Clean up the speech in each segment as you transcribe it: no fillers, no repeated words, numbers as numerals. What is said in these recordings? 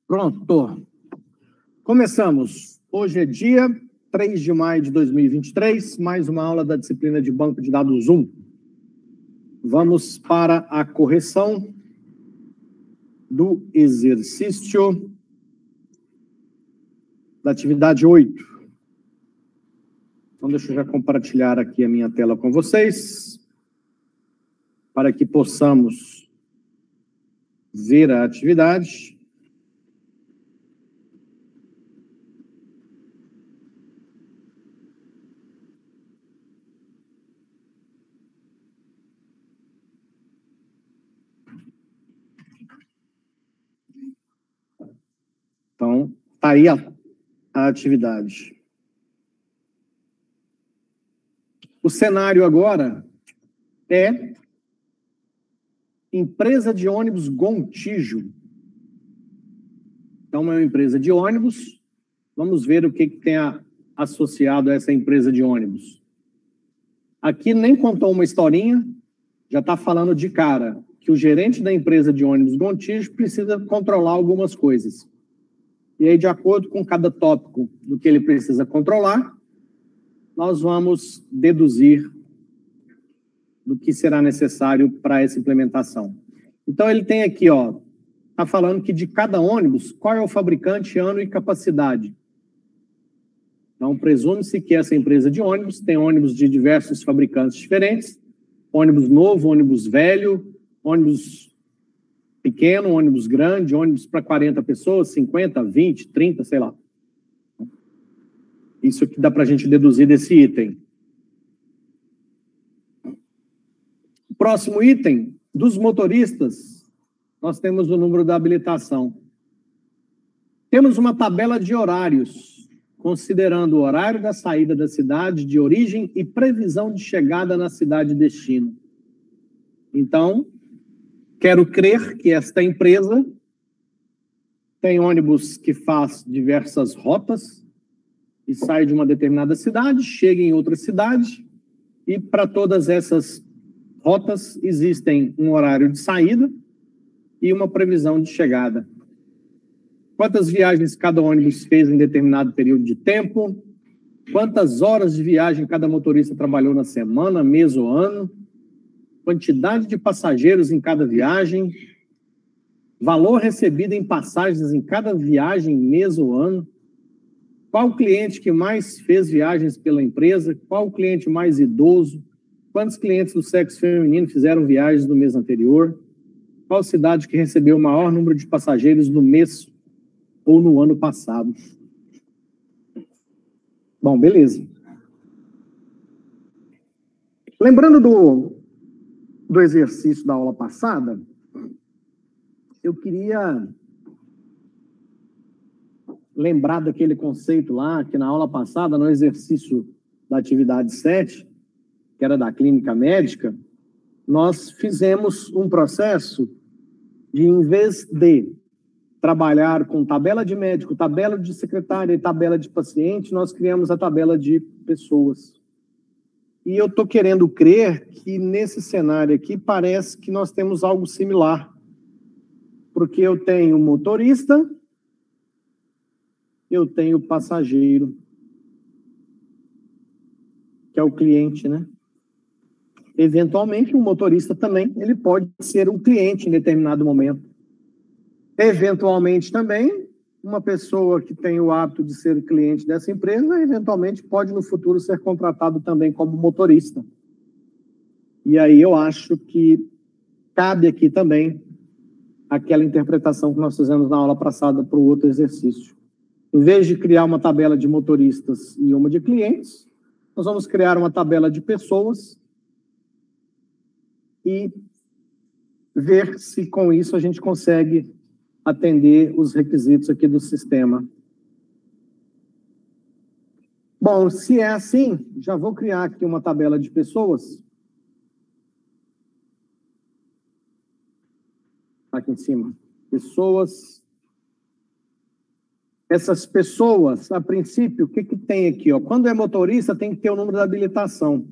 Pronto. Começamos. Hoje é dia 3 de maio de 2023, mais uma aula da disciplina de Banco de Dados 1. Vamos para a correção do exercício da atividade 8. Então, deixa eu já compartilhar aqui a minha tela com vocês, para que possamos ver a atividade. Então, está aí a atividade. O cenário agora é empresa de ônibus Gontijo. Então, é uma empresa de ônibus. Vamos ver o que tem associado a essa empresa de ônibus. Aqui nem contou uma historinha, já está falando de cara que o gerente da empresa de ônibus Gontijo precisa controlar algumas coisas. E aí, de acordo com cada tópico do que ele precisa controlar, nós vamos deduzir do que será necessário para essa implementação. Então, ele tem aqui, está falando que de cada ônibus, qual é o fabricante, ano e capacidade. Então, presume-se que essa empresa de ônibus tem ônibus de diversos fabricantes diferentes, ônibus novo, ônibus velho, ônibus pequeno, ônibus grande, ônibus para 40 pessoas, 50, 20, 30, sei lá. Isso que dá para a gente deduzir desse item. O próximo item, dos motoristas, nós temos o número da habilitação. Temos uma tabela de horários, considerando o horário da saída da cidade de origem e previsão de chegada na cidade de destino. Então, quero crer que esta empresa tem ônibus que faz diversas rotas e sai de uma determinada cidade, chega em outra cidade, e para todas essas rotas existem um horário de saída e uma previsão de chegada. Quantas viagens cada ônibus fez em determinado período de tempo? Quantas horas de viagem cada motorista trabalhou na semana, mês ou ano? Quantidade de passageiros em cada viagem? Valor recebido em passagens em cada viagem, mês ou ano? Qual o cliente que mais fez viagens pela empresa? Qual o cliente mais idoso? Quantos clientes do sexo feminino fizeram viagens no mês anterior? Qual cidade que recebeu o maior número de passageiros no mês ou no ano passado? Bom, beleza. Lembrando do exercício da aula passada, eu queria lembrar daquele conceito lá, que na aula passada, no exercício da atividade 7, que era da clínica médica, nós fizemos um processo de, em vez de trabalhar com tabela de médico, tabela de secretária e tabela de paciente, nós criamos a tabela de pessoas. E eu estou querendo crer que nesse cenário aqui parece que nós temos algo similar. Porque eu tenho motorista, eu tenho passageiro, que é o cliente, né? Eventualmente, o motorista também, ele pode ser um cliente em determinado momento. Eventualmente também, uma pessoa que tem o hábito de ser cliente dessa empresa, eventualmente pode no futuro ser contratado também como motorista. E aí eu acho que cabe aqui também aquela interpretação que nós fizemos na aula passada para o outro exercício. Em vez de criar uma tabela de motoristas e uma de clientes, nós vamos criar uma tabela de pessoas e ver se com isso a gente consegue atender os requisitos aqui do sistema. Bom, se é assim, já vou criar aqui uma tabela de pessoas. Aqui em cima. Pessoas. Essas pessoas, a princípio, o que tem aqui? Quando é motorista, tem que ter o número da habilitação.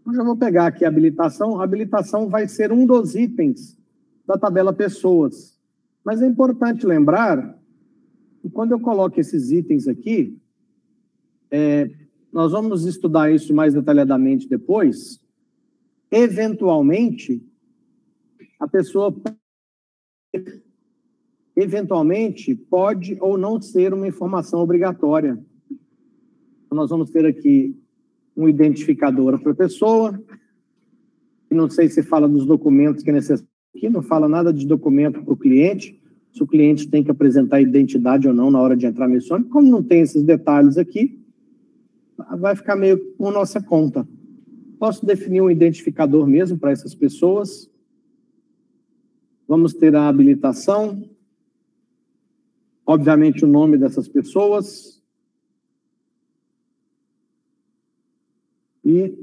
Eu já vou pegar aqui a habilitação. A habilitação vai ser um dos itens da tabela pessoas. Mas é importante lembrar que quando eu coloco esses itens aqui, nós vamos estudar isso mais detalhadamente depois. Eventualmente, a pessoa pode ou não ser uma informação obrigatória. Nós vamos ter aqui um identificador para a pessoa, e não sei se fala dos documentos que é necessário aqui, não fala nada de documento para o cliente, se o cliente tem que apresentar identidade ou não na hora de entrar nesse ônibus. Como não tem esses detalhes aqui, vai ficar meio por nossa conta. Posso definir um identificador mesmo para essas pessoas. Vamos ter a habilitação, obviamente o nome dessas pessoas. E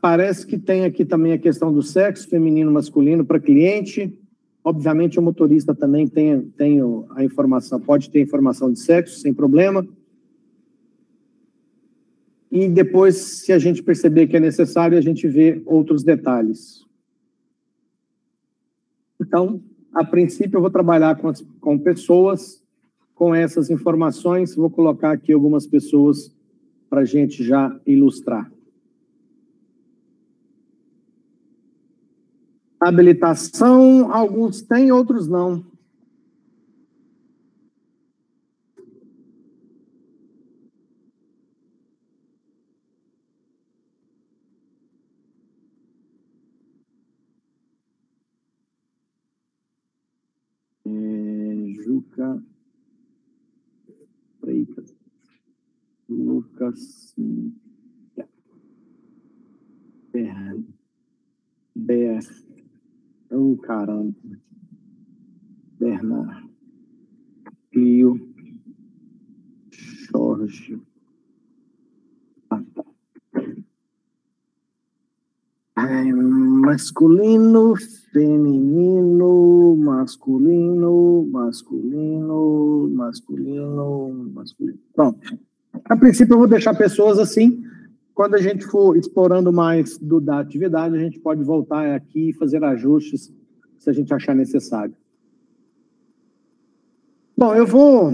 parece que tem aqui também a questão do sexo, feminino, masculino para cliente. Obviamente o motorista também tem a informação, pode ter informação de sexo, sem problema. E depois, se a gente perceber que é necessário, a gente vê outros detalhes. Então, a princípio, eu vou trabalhar com pessoas, com essas informações. Vou colocar aqui algumas pessoas para a gente já ilustrar. Habilitação, alguns têm, outros não. Juca Freitas, Lucas caramba. Bernard, Clio, Jorge. Masculino, feminino, masculino. Pronto. A princípio, eu vou deixar pessoas assim. Quando a gente for explorando mais da atividade, a gente pode voltar aqui e fazer ajustes se a gente achar necessário. Bom, eu vou...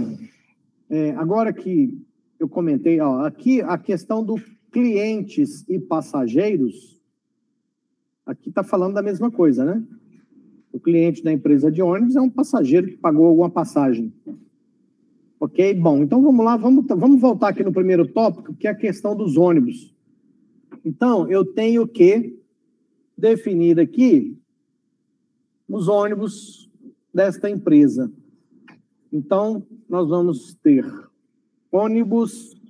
agora que eu comentei, aqui a questão do clientes e passageiros, aqui está falando da mesma coisa, né? O cliente da empresa de ônibus é um passageiro que pagou alguma passagem. Ok? Bom, então vamos lá, vamos voltar aqui no primeiro tópico, que é a questão dos ônibus. Então, eu tenho que definir aqui os ônibus desta empresa. Então, nós vamos ter ônibus.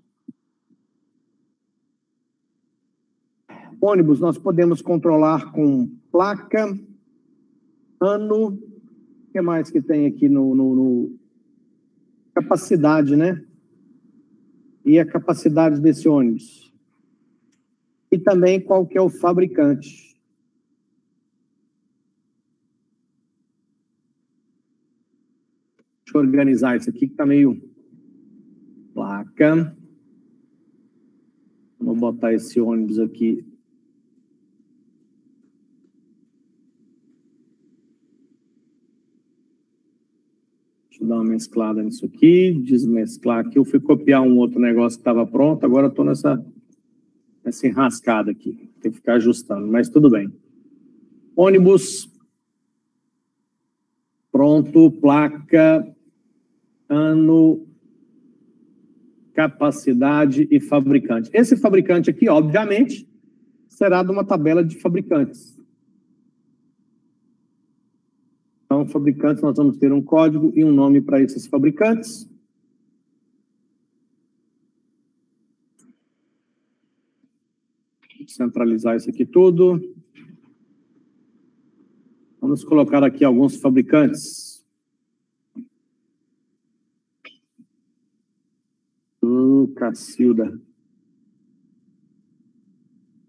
Ônibus nós podemos controlar com placa, ano, o que mais que tem aqui no capacidade, né? E a capacidade desse ônibus. E também qual que é o fabricante. Deixa eu organizar isso aqui que está meio... Placa. Vou botar esse ônibus aqui. Deixa eu dar uma mesclada nisso aqui, desmesclar aqui. Eu fui copiar um outro negócio que estava pronto, agora estou nessa enrascada aqui. Tem que ficar ajustando, mas tudo bem. Ônibus. Pronto, placa, ano, capacidade e fabricante. Esse fabricante aqui, obviamente, será de uma tabela de fabricantes. Então, fabricantes, nós vamos ter um código e um nome para esses fabricantes. Vou centralizar isso aqui tudo. Vamos colocar aqui alguns fabricantes. Cacilda.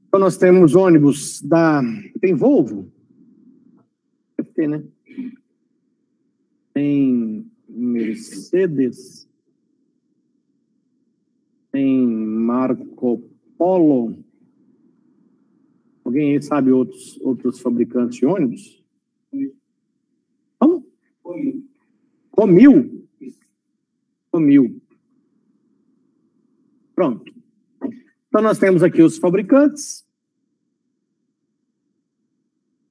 Então, nós temos ônibus da... Tem Volvo? Deve ter, né? Tem Mercedes. Tem Marco Polo. Alguém aí sabe outros fabricantes de ônibus? Como? Com 1.000? Com 1.000. Pronto. Então, nós temos aqui os fabricantes.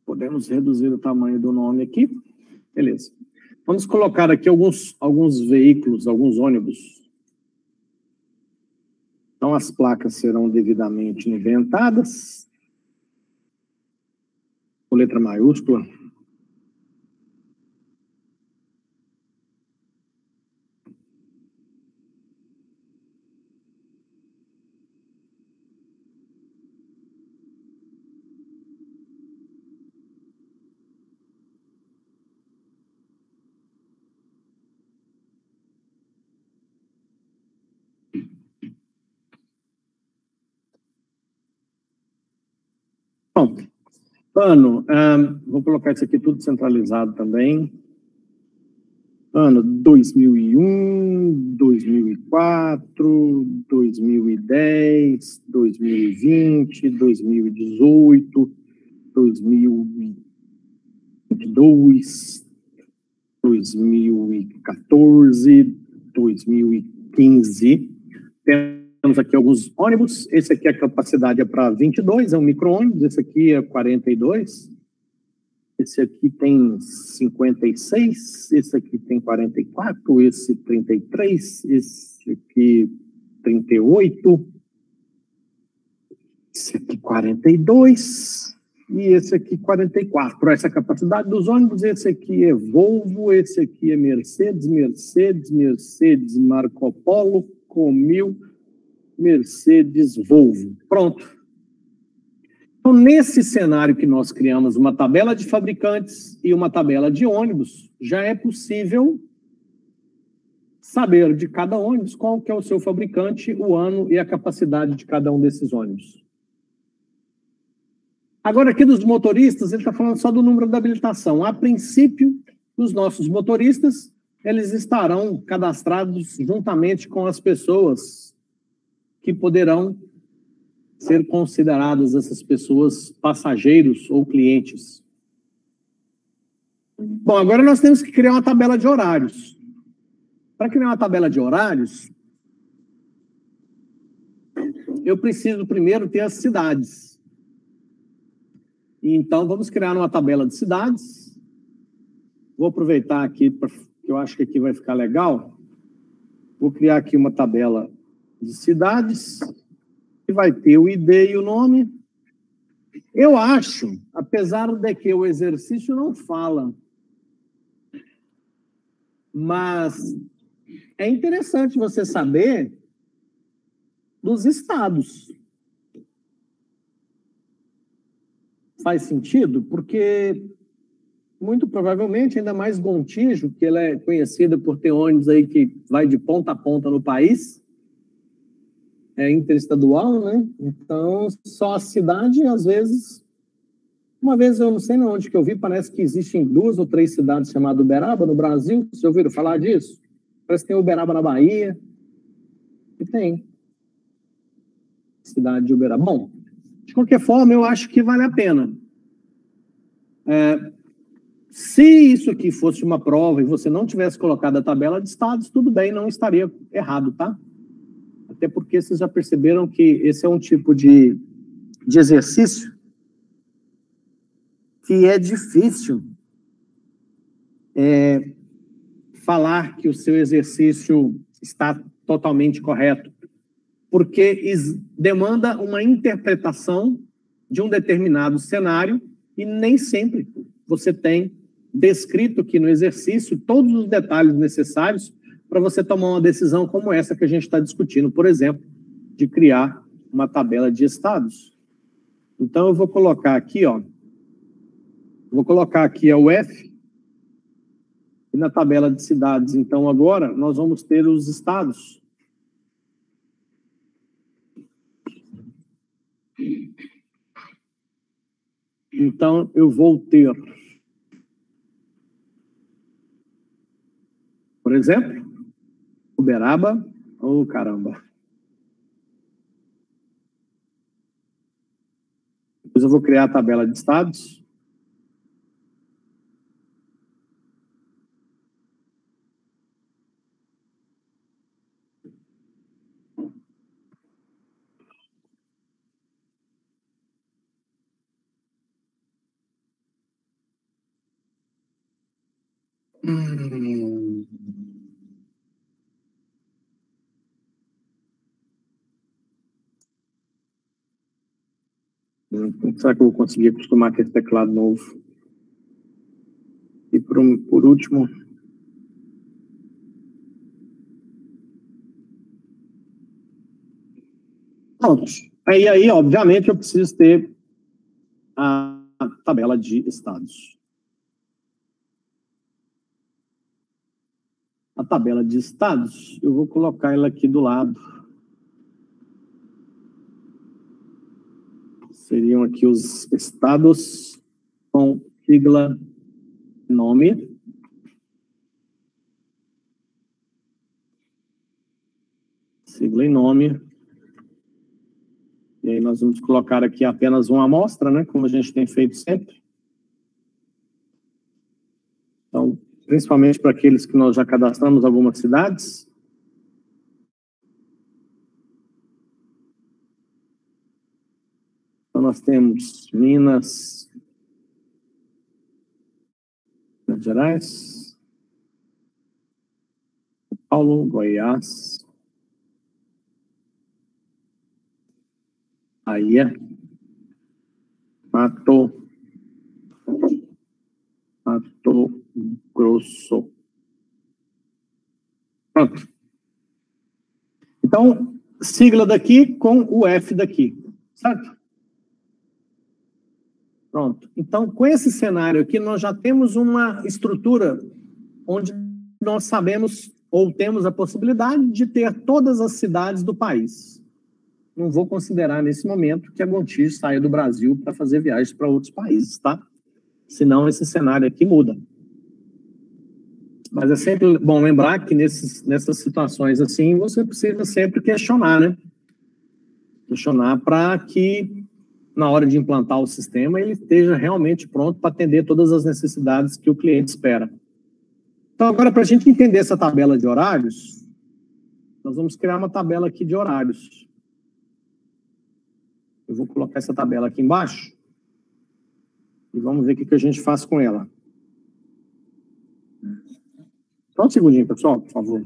Podemos reduzir o tamanho do nome aqui. Beleza. Vamos colocar aqui alguns veículos, alguns ônibus. Então, as placas serão devidamente inventadas. Com letra maiúscula. Bom, ano, vou colocar isso aqui tudo centralizado também. Ano 2001, 2004, 2010, 2020, 2018, 2022, 2014, 2015. Temos aqui alguns ônibus. Esse aqui a capacidade é para 22, é um micro-ônibus. Esse aqui é 42. Esse aqui tem 56. Esse aqui tem 44. Esse 33. Esse aqui 38. Esse aqui 42. E esse aqui 44. Essa é a capacidade dos ônibus. Esse aqui é Volvo. Esse aqui é Mercedes, Marco Polo, Comil, Mercedes, Volvo. Pronto. Então, nesse cenário que nós criamos uma tabela de fabricantes e uma tabela de ônibus, já é possível saber de cada ônibus qual que é o seu fabricante, o ano e a capacidade de cada um desses ônibus. Agora, aqui dos motoristas, ele está falando só do número da habilitação. A princípio, os nossos motoristas, eles estarão cadastrados juntamente com as pessoas que poderão ser consideradas essas pessoas passageiros ou clientes. Bom, agora nós temos que criar uma tabela de horários. Para criar uma tabela de horários, eu preciso primeiro ter as cidades. Então, vamos criar uma tabela de cidades. Vou aproveitar aqui, que eu acho que aqui vai ficar legal. Vou criar aqui uma tabela de cidades, que vai ter o ID e o nome. Eu acho, apesar de que o exercício não fala, mas é interessante você saber dos estados. Faz sentido? Porque, muito provavelmente, ainda mais Gontijo, que ela é conhecida por ter ônibus aí que vai de ponta a ponta no país, é interestadual, né? Então, só a cidade, às vezes... Uma vez, eu não sei onde que eu vi, parece que existem 2 ou 3 cidades chamadas Uberaba no Brasil. Vocês ouviram falar disso? Parece que tem Uberaba na Bahia. E tem. Cidade de Uberaba. Bom, de qualquer forma, eu acho que vale a pena. Se isso aqui fosse uma prova e você não tivesse colocado a tabela de estados, tudo bem, não estaria errado, tá? Até porque vocês já perceberam que esse é um tipo de exercício que é difícil falar que o seu exercício está totalmente correto, porque demanda uma interpretação de um determinado cenário e nem sempre você tem descrito aqui no exercício todos os detalhes necessários para você tomar uma decisão como essa que a gente está discutindo, por exemplo, de criar uma tabela de estados. Então, eu vou colocar aqui, ó, vou colocar aqui a UF, e na tabela de cidades, então, agora, nós vamos ter os estados. Então, eu vou ter, por exemplo, Uberaba, ou caramba. Depois eu vou criar a tabela de estados. Será que eu vou conseguir acostumar com esse teclado novo? E por último... Pronto. Aí, obviamente, eu preciso ter a tabela de estados. A tabela de estados, eu vou colocar ela aqui do lado. Seriam aqui os estados com sigla nome. Sigla e nome. E aí nós vamos colocar aqui apenas uma amostra, né? Como a gente tem feito sempre. Então, principalmente para aqueles que nós já cadastramos algumas cidades. Então, nós temos Minas Gerais, São Paulo, Goiás, Bahia, Mato Grosso. Pronto. Então, sigla daqui com o F daqui, certo? Pronto. Então, com esse cenário aqui, nós já temos uma estrutura onde nós sabemos ou temos a possibilidade de ter todas as cidades do país. Não vou considerar nesse momento que a Gontijo saia do Brasil para fazer viagens para outros países, tá? Senão esse cenário aqui muda. Mas é sempre bom lembrar que nessas situações assim, você precisa sempre questionar, né? Questionar para que, na hora de implantar o sistema, ele esteja realmente pronto para atender todas as necessidades que o cliente espera. Então, agora, para a gente entender essa tabela de horários, nós vamos criar uma tabela aqui de horários. Eu vou colocar essa tabela aqui embaixo e vamos ver o que a gente faz com ela. Só um segundinho, pessoal, por favor.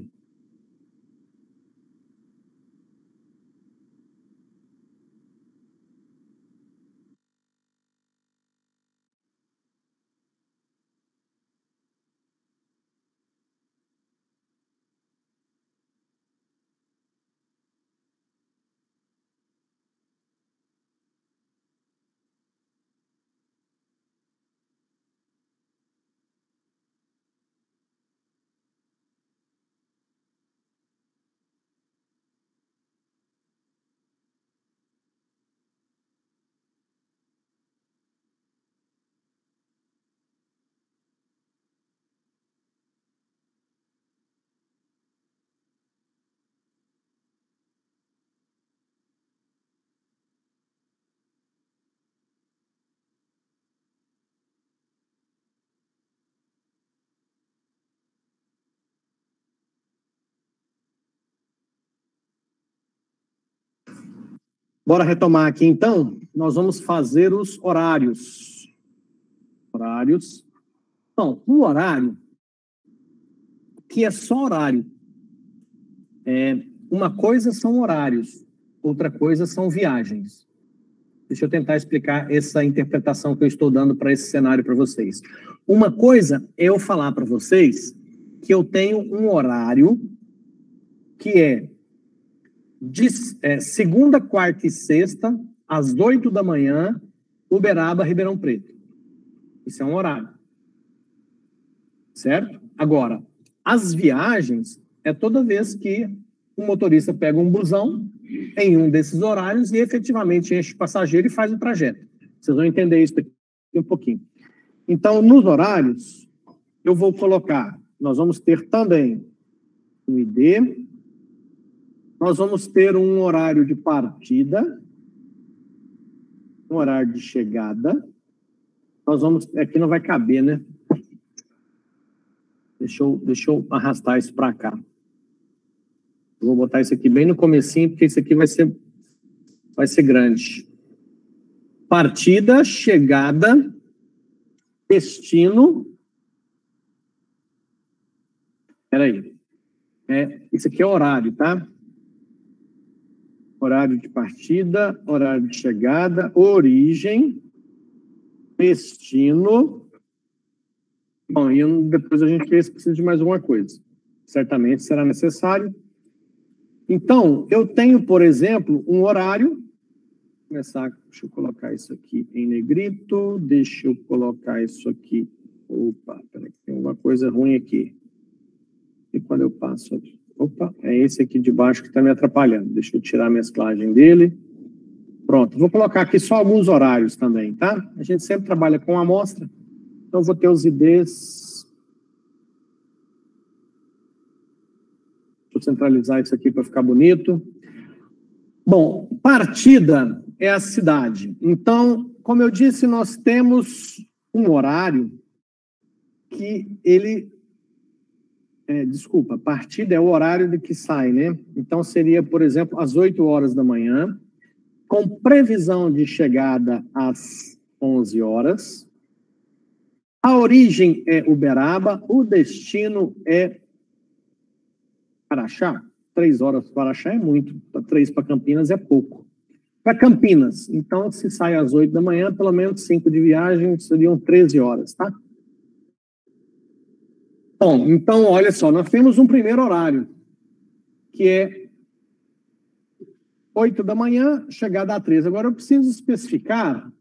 Bora retomar aqui, então. Nós vamos fazer os horários. Horários. Então, o horário, que é só horário. Uma coisa são horários, outra coisa são viagens. Deixa eu tentar explicar essa interpretação que eu estou dando para esse cenário para vocês. Uma coisa é eu falar para vocês que eu tenho um horário que é de segunda, quarta e sexta, às 8 da manhã, Uberaba, Ribeirão Preto. Isso é um horário. Certo? Agora, as viagens é toda vez que o motorista pega um busão em um desses horários e efetivamente enche o passageiro e faz o trajeto. Vocês vão entender isso aqui um pouquinho. Então, nos horários, eu vou colocar, nós vamos ter também um ID, nós vamos ter um horário de partida, um horário de chegada, nós vamos, aqui não vai caber, né? Deixa eu arrastar isso para cá. Eu vou botar isso aqui bem no comecinho, porque isso aqui vai ser grande. Partida, chegada, destino Espera aí. Isso aqui é horário, tá? Horário de partida, horário de chegada, origem, destino. Bom, e depois a gente precisa de mais uma coisa. Certamente será necessário. Então, eu tenho, por exemplo, um horário. Vou começar, deixa eu colocar isso aqui em negrito, deixa eu colocar isso aqui. Opa, peraí, tem uma coisa ruim aqui. E quando eu passo aqui? Opa, é esse aqui de baixo que está me atrapalhando. Deixa eu tirar a mesclagem dele. Pronto, vou colocar aqui só alguns horários também, tá? A gente sempre trabalha com amostra, então eu vou ter os IDs. Vou centralizar isso aqui para ficar bonito. Bom, partida é a cidade. Então, como eu disse, nós temos um horário que ele... desculpa, partida é o horário de que sai, né? Então, seria, por exemplo, às 8 horas da manhã, com previsão de chegada às 11 horas. A origem é Uberaba, o destino é Araxá. 3 horas para Araxá é muito, 3 para Campinas é pouco. Para Campinas, então, se sai às 8 da manhã, pelo menos 5 de viagem, seriam 13 horas, tá? Bom, então, olha só, nós temos um primeiro horário, que é 8 da manhã, chegada a 13. Agora, eu preciso especificar,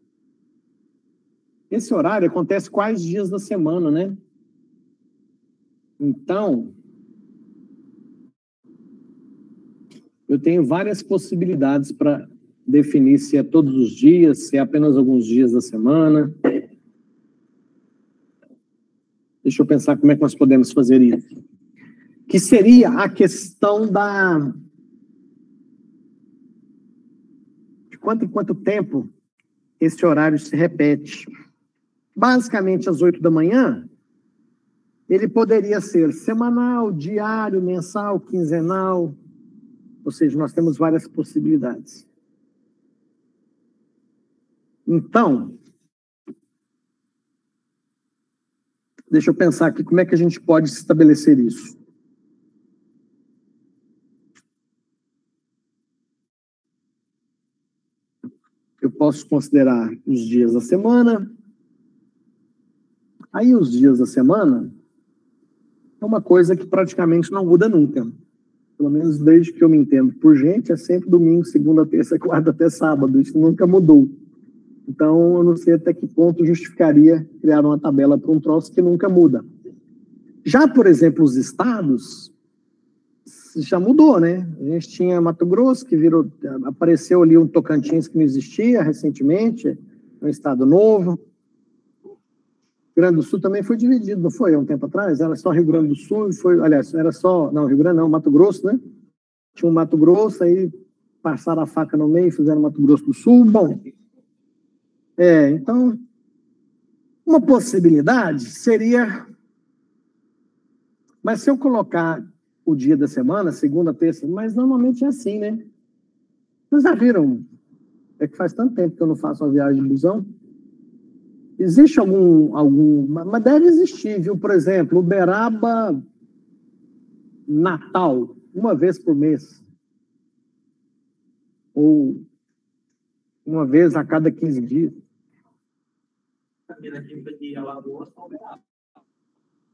esse horário acontece quais dias da semana, né? Então, eu tenho várias possibilidades para definir se é todos os dias, se é apenas alguns dias da semana. Deixa eu pensar como é que nós podemos fazer isso. Que seria a questão de quanto em quanto tempo esse horário se repete. Basicamente, às 8 da manhã, ele poderia ser semanal, diário, mensal, quinzenal. Ou seja, nós temos várias possibilidades. Então, deixa eu pensar aqui como é que a gente pode estabelecer isso. Eu posso considerar os dias da semana. Aí, os dias da semana é uma coisa que praticamente não muda nunca. Pelo menos desde que eu me entendo por gente, é sempre domingo, segunda, terça, quarta até sábado. Isso nunca mudou. Então, eu não sei até que ponto justificaria criar uma tabela para um troço que nunca muda. Já, por exemplo, os estados, já mudou, né? A gente tinha Mato Grosso, que apareceu ali um Tocantins que não existia recentemente, um estado novo. Rio Grande do Sul também foi dividido, não foi? Há um tempo atrás? Era só Rio Grande do Sul, aliás, era só... Não, Rio Grande não, Mato Grosso, né? Tinha um Mato Grosso, aí passaram a faca no meio e fizeram Mato Grosso do Sul. Bom, então, uma possibilidade seria... Mas se eu colocar o dia da semana, segunda, terça, mas normalmente é assim, né? Vocês já viram? É que faz tanto tempo que eu não faço uma viagem de busão. Existe algum... Mas deve existir, viu? Por exemplo, Uberaba, Natal, uma vez por mês. Ou uma vez a cada 15 dias.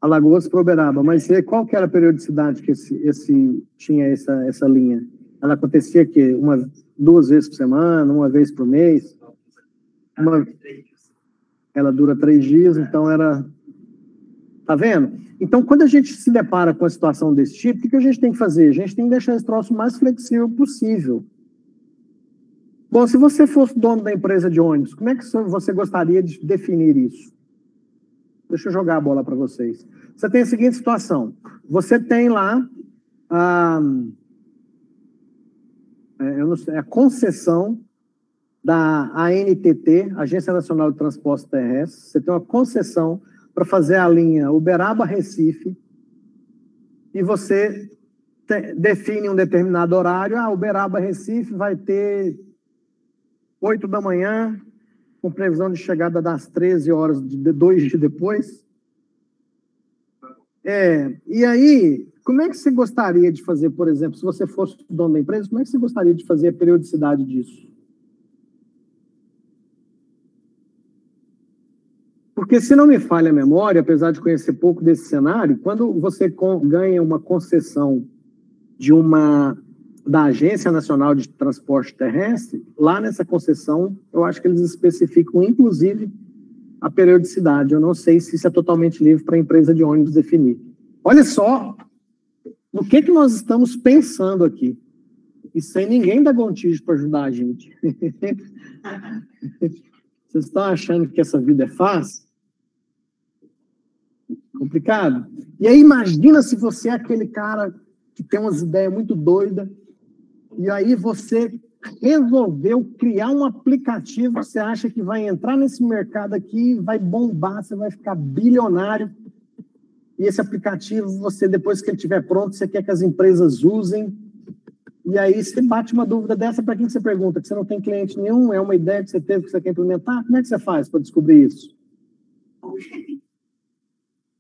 Alagoas para Uberaba. Mas qual que era a periodicidade que tinha essa linha? Ela acontecia que 2 vezes por semana, uma vez por mês? Ela dura 3 dias, então era... Tá vendo? Então, quando a gente se depara com a situação desse tipo, o que a gente tem que fazer? A gente tem que deixar esse troço o mais flexível possível. Bom, se você fosse dono da empresa de ônibus, como é que você gostaria de definir isso? Deixa eu jogar a bola para vocês. Você tem a seguinte situação. Você tem lá a concessão da ANTT, Agência Nacional de Transportes Terrestres. Você tem uma concessão para fazer a linha Uberaba-Recife e você define um determinado horário. Uberaba-Recife vai ter 8 da manhã, com previsão de chegada das 13 horas, 2 dias depois. E aí, como é que você gostaria de fazer, por exemplo, se você fosse o dono da empresa, como é que você gostaria de fazer a periodicidade disso? Porque, se não me falha a memória, apesar de conhecer pouco desse cenário, quando você ganha uma concessão da Agência Nacional de Transporte Terrestre, lá nessa concessão, eu acho que eles especificam, inclusive, a periodicidade. Eu não sei se isso é totalmente livre para a empresa de ônibus definir. Olha só no que nós estamos pensando aqui. E sem ninguém da Gontijo para ajudar a gente. Vocês estão achando que essa vida é fácil? Complicado. E aí imagina se você é aquele cara que tem umas ideias muito doidas e aí você resolveu criar um aplicativo que você acha que vai entrar nesse mercado aqui, vai bombar, você vai ficar bilionário. E esse aplicativo, você, depois que ele estiver pronto, você quer que as empresas usem. E aí você bate uma dúvida dessa, para quem você pergunta? Que você não tem cliente nenhum, é uma ideia que você teve, que você quer implementar? Como é que você faz para descobrir isso?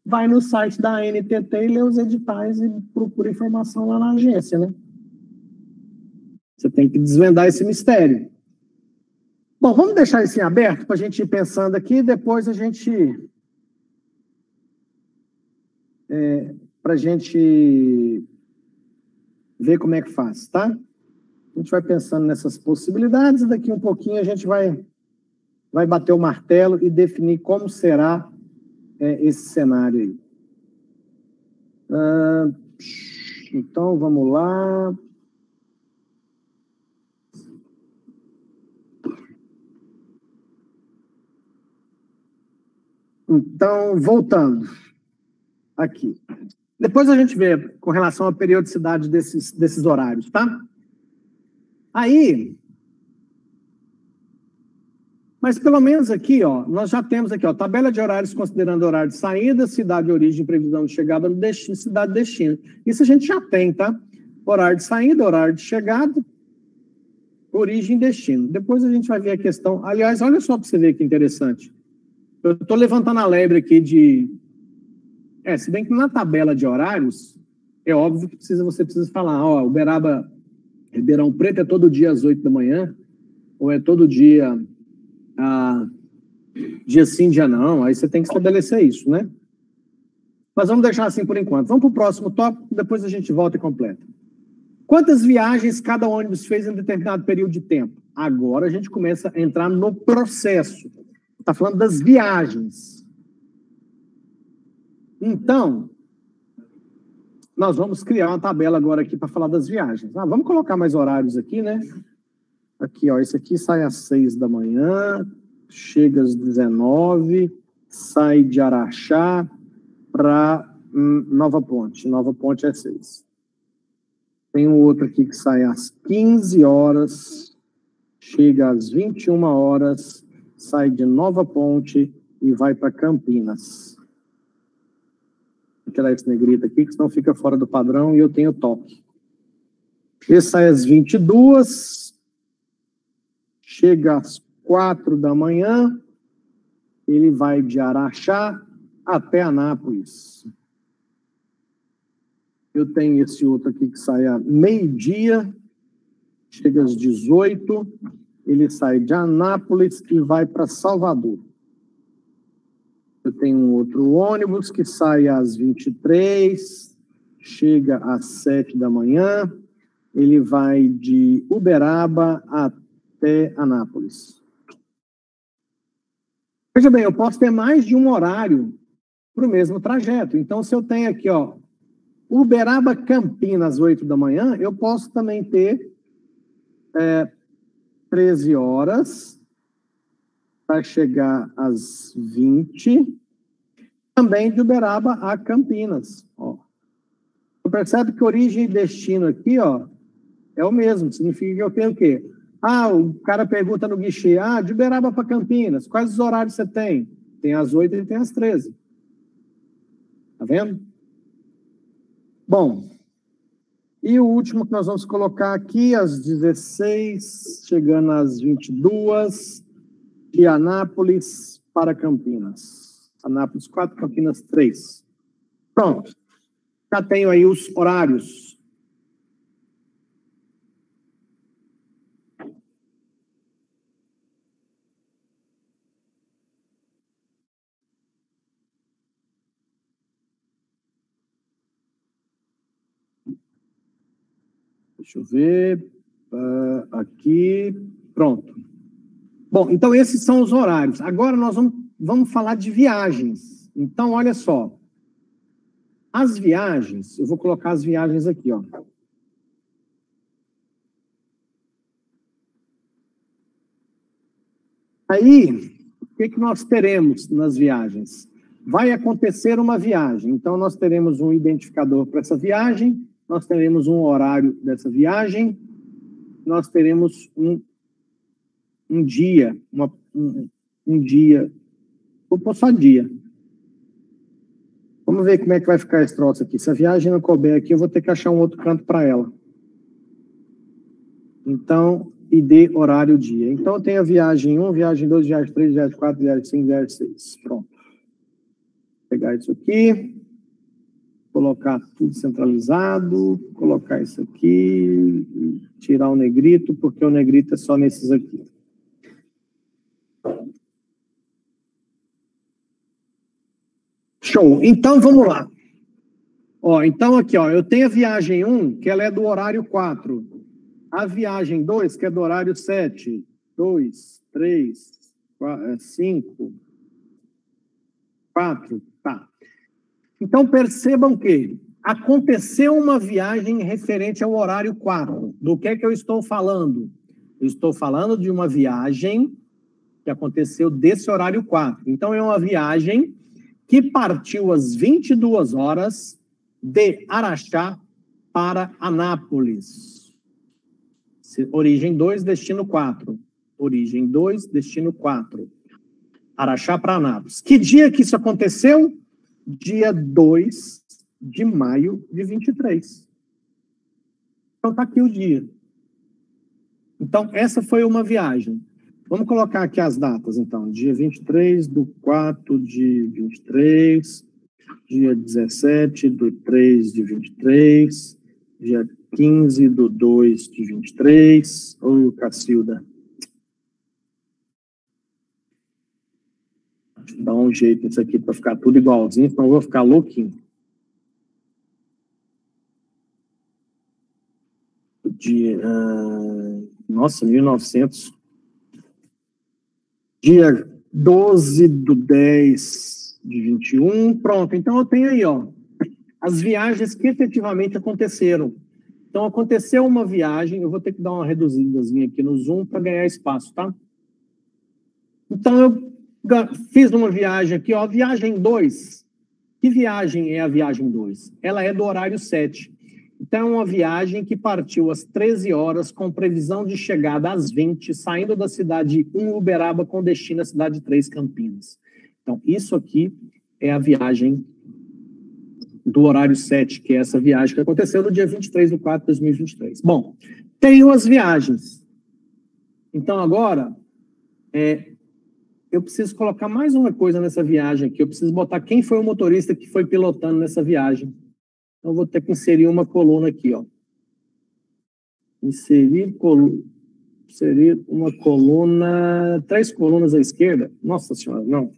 Vai no site da NTT e lê os editais e procura informação lá na agência, né? Você tem que desvendar esse mistério. Bom, vamos deixar isso em aberto para a gente ir pensando aqui, depois a gente... para a gente ver como é que faz, tá? A gente vai pensando nessas possibilidades e daqui um pouquinho a gente vai bater o martelo e definir como será esse cenário aí. Então, vamos lá. Então, voltando aqui. Depois a gente vê com relação à periodicidade desses horários, tá? Aí, mas pelo menos aqui, ó, nós já temos aqui, ó, tabela de horários considerando horário de saída, cidade de origem, previsão de chegada no destino, cidade de destino. Isso a gente já tem, tá? Horário de saída, horário de chegada, origem e destino. Depois a gente vai ver a questão... Aliás, olha só para você ver que interessante. Eu estou levantando a lebre aqui de... se bem que na tabela de horários, é óbvio que você precisa falar, ó, Uberaba, Ribeirão Preto é todo dia às 8 da manhã, ou é todo dia... dia sim, dia não, aí você tem que estabelecer isso, né? Mas vamos deixar assim por enquanto. Vamos para o próximo tópico, depois a gente volta e completa. Quantas viagens cada ônibus fez em determinado período de tempo? Agora a gente começa a entrar no processo. Está falando das viagens. Então, nós vamos criar uma tabela agora aqui para falar das viagens. Vamos colocar mais horários aqui, né? Aqui, ó, esse aqui sai às 6 da manhã, chega às 19, sai de Araxá para Nova Ponte. Nova Ponte é 6. Tem um outro aqui que sai às 15 horas, chega às 21 horas, sai de Nova Ponte e vai para Campinas. Vou tirar esse negrito aqui, que senão fica fora do padrão e eu tenho toque. Esse sai às 22, chega às 4 da manhã, ele vai de Araxá até Anápolis. Eu tenho esse outro aqui que sai a meio-dia, chega às 18, ele sai de Anápolis e vai para Salvador. Eu tenho um outro ônibus que sai às 23, chega às 7 da manhã, ele vai de Uberaba até Anápolis. Veja bem, eu posso ter mais de um horário para o mesmo trajeto. Então, se eu tenho aqui, ó, Uberaba Campinas, às 8 da manhã, eu posso também ter 13 horas para chegar às 20, também de Uberaba a Campinas. Ó. Você percebe que origem e destino aqui, ó, é o mesmo. Significa que eu tenho o quê? O cara pergunta no guichê, de Uberaba para Campinas, quais os horários você tem? Tem às 8 e tem às 13. Tá vendo? Bom, e o último que nós vamos colocar aqui, às 16, chegando às 22, de Anápolis para Campinas. Anápolis 4, Campinas 3. Pronto. Já tenho aí os horários. Deixa eu ver. Aqui. Pronto. Bom, então esses são os horários. Agora nós vamos falar de viagens. Então, olha só. As viagens, eu vou colocar as viagens aqui, ó. Aí, o que nós teremos nas viagens? Vai acontecer uma viagem. Então, nós teremos um identificador para essa viagem, nós teremos um horário dessa viagem, nós teremos um dia, um dia. Vou pôr só dia. Vamos ver como é que vai ficar esse troço aqui. Se a viagem não couber aqui, eu vou ter que achar um outro canto para ela. Então, ID, horário, dia. Então, eu tenho a viagem 1, viagem 2, viagem 3, viagem 4, viagem 5, viagem 6. Pronto. Vou pegar isso aqui, colocar tudo centralizado, colocar isso aqui, tirar o negrito, porque o negrito é só nesses aqui. Show. Então, vamos lá. Ó, então, aqui, ó, eu tenho a viagem 1, que ela é do horário 4. A viagem 2, que é do horário 7. 2, 3, 4, 5, 4. Tá. Então, percebam que aconteceu uma viagem referente ao horário 4. Do que é que eu estou falando? Eu estou falando de uma viagem que aconteceu desse horário 4. Então, é uma viagem que partiu às 22 horas de Araxá para Anápolis. Origem 2, destino 4. Origem 2, destino 4. Araxá para Anápolis. Que dia que isso aconteceu? Dia 2 de maio de 23. Então, está aqui o dia. Então, essa foi uma viagem. Vamos colocar aqui as datas, então. Dia 23/4 de 23, dia 17/3 de 23, dia 15/2 de 23. Ô, Cacilda. Deixa eu dar um jeito nisso aqui para ficar tudo igualzinho, senão eu vou ficar louquinho. Dia... nossa, 1900... Dia 12/10 de 21. Pronto, então eu tenho aí, ó, as viagens que efetivamente aconteceram. Então, aconteceu uma viagem, eu vou ter que dar uma reduzidazinha aqui no Zoom para ganhar espaço, tá? Então, eu fiz uma viagem aqui, ó, viagem 2. Que viagem é a viagem 2? Ela é do horário 7. Então, é uma viagem que partiu às 13 horas, com previsão de chegada às 20, saindo da cidade 1, Uberaba, com destino à cidade 3, Campinas. Então, isso aqui é a viagem do horário 7, que é essa viagem que aconteceu no dia 23/4 de 2023. Bom, tenho as viagens. Então, agora, eu preciso colocar mais uma coisa nessa viagem aqui. Eu preciso botar quem foi o motorista que foi pilotando nessa viagem. Então, vou ter que inserir uma coluna aqui, ó. Inserir uma coluna, 3 colunas à esquerda. Nossa Senhora, não.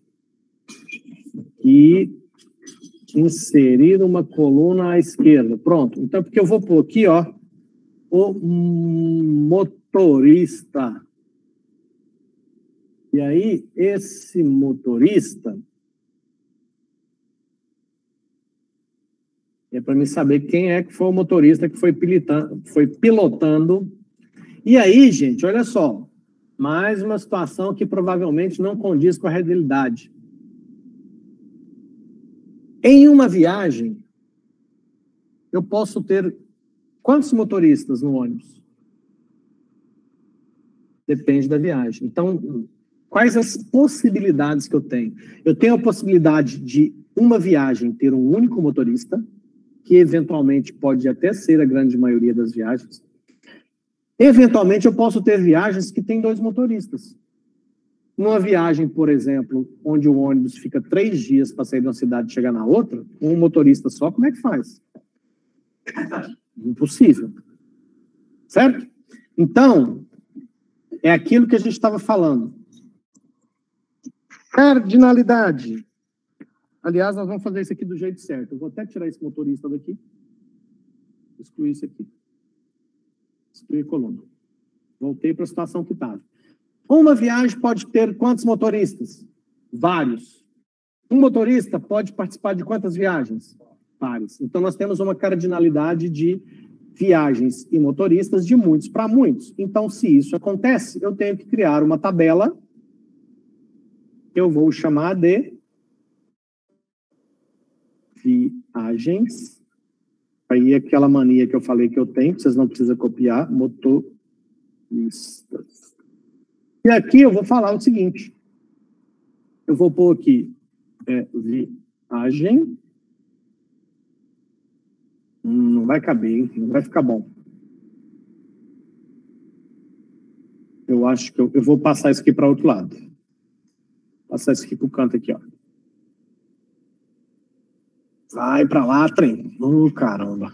E inserir uma coluna à esquerda. Pronto. Então, porque eu vou pôr aqui, ó, o motorista. E aí, esse motorista é para mim saber quem é que foi o motorista que foi pilotando. E aí, gente, olha só, mais uma situação que provavelmente não condiz com a realidade. Em uma viagem, eu posso ter quantos motoristas no ônibus? Depende da viagem. Então, quais as possibilidades que eu tenho? Eu tenho a possibilidade de uma viagem ter um único motorista, que eventualmente pode até ser a grande maioria das viagens. Eventualmente, eu posso ter viagens que têm 2 motoristas. Numa viagem, por exemplo, onde o ônibus fica 3 dias para sair de uma cidade e chegar na outra, um motorista só, como é que faz? Impossível. Certo? Então, é aquilo que a gente estava falando. Cardinalidade. Aliás, nós vamos fazer isso aqui do jeito certo. Eu vou até tirar esse motorista daqui. Excluir isso aqui. Excluir coluna. Voltei para a situação que estava. Uma viagem pode ter quantos motoristas? Vários. Um motorista pode participar de quantas viagens? Várias. Então, nós temos uma cardinalidade de viagens e motoristas de muitos para muitos. Então, se isso acontece, eu tenho que criar uma tabela que eu vou chamar de viagens. Aí, aquela mania que eu falei que eu tenho, vocês não precisam copiar, motoristas. E aqui eu vou falar o seguinte. Eu vou pôr aqui viagem. Não vai caber, hein? Não vai ficar bom. Eu acho que eu vou passar isso aqui para outro lado. Passar isso aqui para o canto aqui, ó. Vai para lá, trem. Caramba.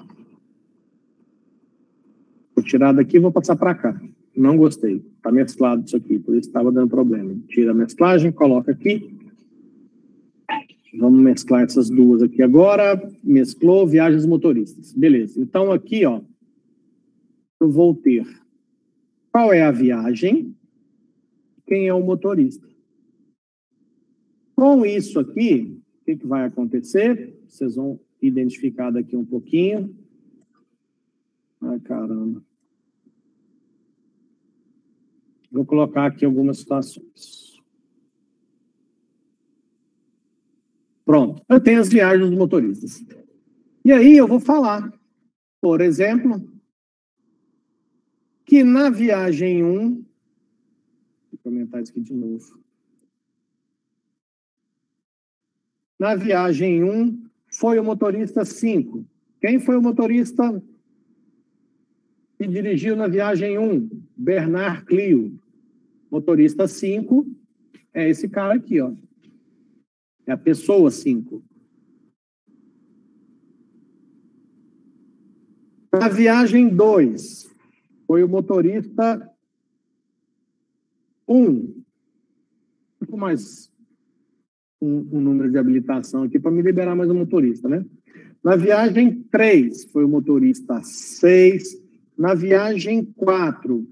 Vou tirar daqui e vou passar para cá. Não gostei. Está mesclado isso aqui, por isso estava dando problema. Tira a mesclagem, coloca aqui. Vamos mesclar essas duas aqui agora. Mesclou, viagens motoristas. Beleza. Então, aqui, ó, eu vou ter qual é a viagem, quem é o motorista. Com isso aqui, o que vai acontecer? Vocês vão identificar daqui um pouquinho. Ai, caramba. Vou colocar aqui algumas situações. Pronto. Eu tenho as viagens dos motoristas. E aí eu vou falar, por exemplo, que na viagem 1, vou comentar isso aqui de novo. Na viagem 1, foi o motorista 5. Quem foi o motorista que dirigiu na viagem 1? Bernard Clio. Motorista 5 é esse cara aqui, ó. É a pessoa 5. Na viagem 2, foi o motorista 1. Vou mais um número de habilitação aqui para me liberar mais um motorista, né? Na viagem 3, foi o motorista 6. Na viagem 4,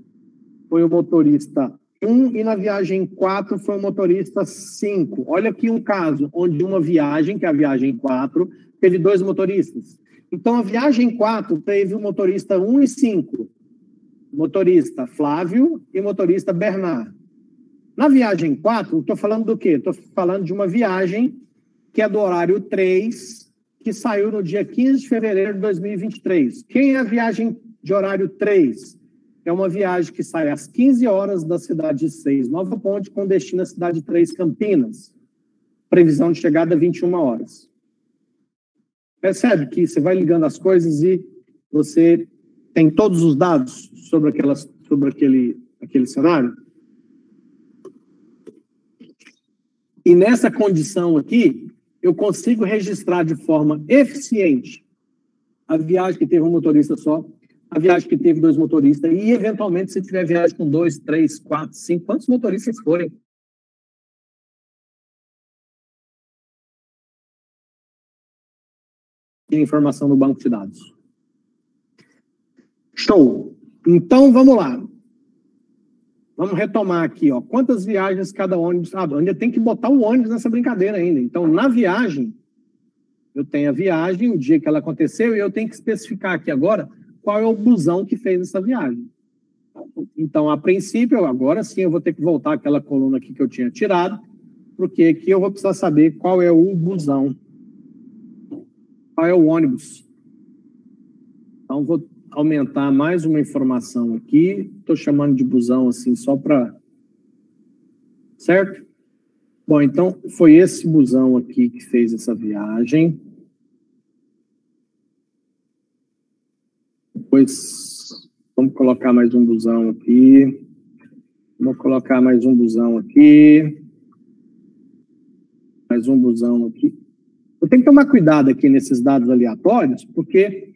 foi o motorista 1. E na viagem 4, foi o motorista 5. Olha aqui um caso onde uma viagem, que é a viagem 4, teve 2 motoristas. Então, a viagem 4 teve o motorista 1 e 5. Motorista Flávio e motorista Bernard. Na viagem 4, estou falando do quê? Estou falando de uma viagem que é do horário 3, que saiu no dia 15 de fevereiro de 2023. Quem é a viagem de horário 3? É uma viagem que sai às 15 horas da cidade 6, Nova Ponte, com destino à cidade 3, Campinas. Previsão de chegada 21 horas. Percebe que você vai ligando as coisas e você tem todos os dados sobre aquele cenário? E nessa condição aqui, eu consigo registrar de forma eficiente a viagem que teve um motorista só, a viagem que teve 2 motoristas, e, eventualmente, se tiver viagem com 2, 3, 4, 5, quantos motoristas forem? E informação no banco de dados. Show! Então, vamos lá. Vamos retomar aqui, ó. Quantas viagens cada ônibus... ainda tem que botar o ônibus nessa brincadeira ainda. Então, na viagem, eu tenho a viagem, o dia que ela aconteceu, e eu tenho que especificar aqui agora qual é o busão que fez essa viagem. Então, a princípio, agora sim, eu vou ter que voltar àquela coluna aqui que eu tinha tirado, porque aqui eu vou precisar saber qual é o busão. Qual é o ônibus. Então, vou aumentar mais uma informação aqui. Estou chamando de busão assim só para... Certo? Bom, então foi esse busão aqui que fez essa viagem. Depois, vamos colocar mais um busão aqui. Vou colocar mais um busão aqui. Mais um busão aqui. Eu tenho que tomar cuidado aqui nesses dados aleatórios, porque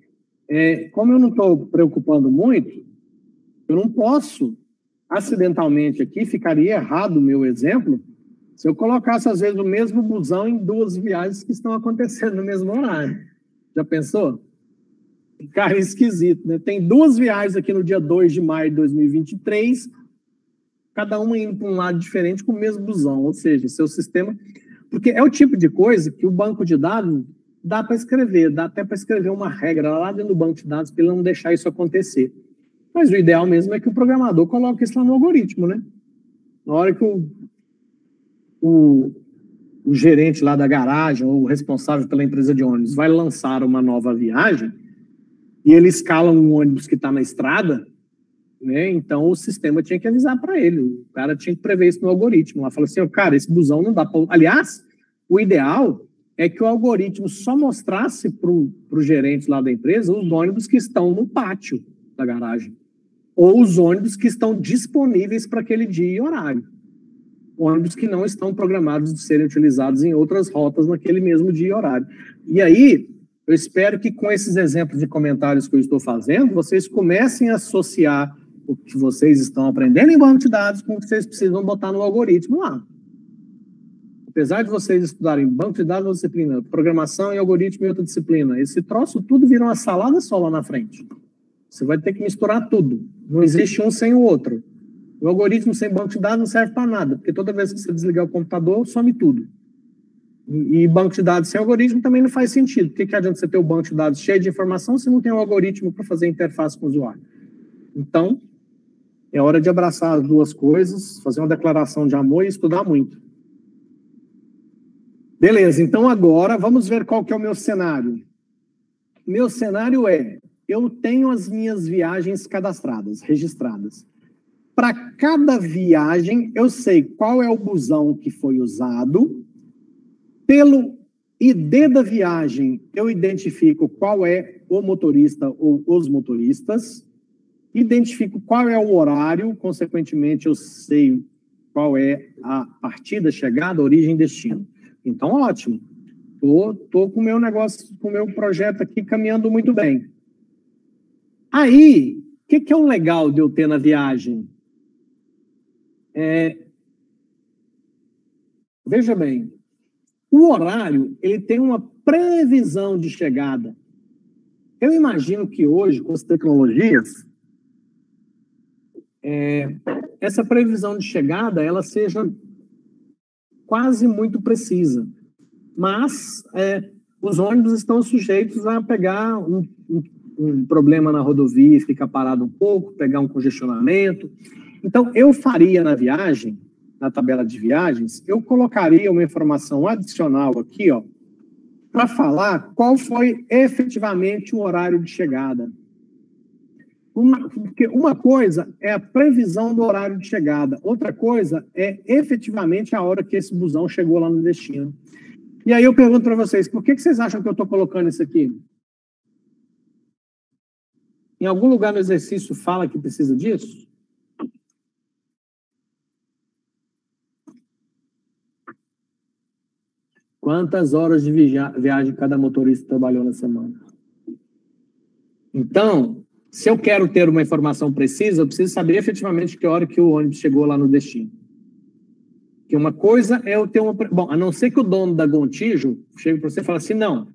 como eu não estou preocupando muito, eu não posso, acidentalmente aqui, ficaria errado o meu exemplo, se eu colocasse, às vezes, o mesmo busão em duas viagens que estão acontecendo no mesmo horário. Já pensou? Cara, esquisito, né? Tem duas viagens aqui no dia 2 de maio de 2023, cada uma indo para um lado diferente com o mesmo busão, ou seja, seu sistema... Porque é o tipo de coisa que o banco de dados dá para escrever, dá até para escrever uma regra lá dentro do banco de dados para ele não deixar isso acontecer. Mas o ideal mesmo é que o programador coloque isso lá no algoritmo, né? Na hora que o gerente lá da garagem, ou o responsável pela empresa de ônibus, vai lançar uma nova viagem e ele escala um ônibus que está na estrada, né? Então o sistema tinha que avisar para ele, o cara tinha que prever isso no algoritmo. Lá fala assim, cara, esse busão não dá para... Aliás, o ideal é que o algoritmo só mostrasse para o gerente lá da empresa os ônibus que estão no pátio da garagem, ou os ônibus que estão disponíveis para aquele dia e horário. Ônibus que não estão programados de serem utilizados em outras rotas naquele mesmo dia e horário. E aí, eu espero que com esses exemplos de comentários que eu estou fazendo, vocês comecem a associar o que vocês estão aprendendo em banco de dados com o que vocês precisam botar no algoritmo lá. Apesar de vocês estudarem banco de dados, uma disciplina, programação e algoritmo e outra disciplina, esse troço tudo vira uma salada só lá na frente. Você vai ter que misturar tudo. Não existe um sem o outro. O algoritmo sem banco de dados não serve para nada, porque toda vez que você desligar o computador, some tudo. E banco de dados sem algoritmo também não faz sentido. Por que adianta você ter o banco de dados cheio de informação se não tem um algoritmo para fazer interface com o usuário? Então, é hora de abraçar as duas coisas, fazer uma declaração de amor e estudar muito. Beleza, então agora vamos ver qual que é o meu cenário. Meu cenário é, eu tenho as minhas viagens cadastradas, registradas. Para cada viagem, eu sei qual é o busão que foi usado. Pelo ID da viagem, eu identifico qual é o motorista ou os motoristas. Identifico qual é o horário, consequentemente, eu sei qual é a partida, chegada, origem e destino. Então, ótimo. Estou com o meu negócio, com o meu projeto aqui caminhando muito bem. Aí, o que é o legal de eu ter na viagem? Veja bem, o horário, ele tem uma previsão de chegada. Eu imagino que hoje, com as tecnologias, essa previsão de chegada, ela seja quase muito precisa. Mas os ônibus estão sujeitos a pegar um problema na rodovia, ficar parado um pouco, pegar um congestionamento. Então, eu faria na viagem, na tabela de viagens, eu colocaria uma informação adicional aqui, para falar qual foi efetivamente o horário de chegada. Porque uma coisa é a previsão do horário de chegada, outra coisa é efetivamente a hora que esse busão chegou lá no destino. E aí eu pergunto para vocês, por que vocês acham que eu estou colocando isso aqui? Em algum lugar no exercício fala que precisa disso? Quantas horas de viagem cada motorista trabalhou na semana? Então, se eu quero ter uma informação precisa, eu preciso saber efetivamente que hora que o ônibus chegou lá no destino. Que uma coisa é eu ter uma... Bom, a não ser que o dono da Gontijo chegue para você e fale assim, não,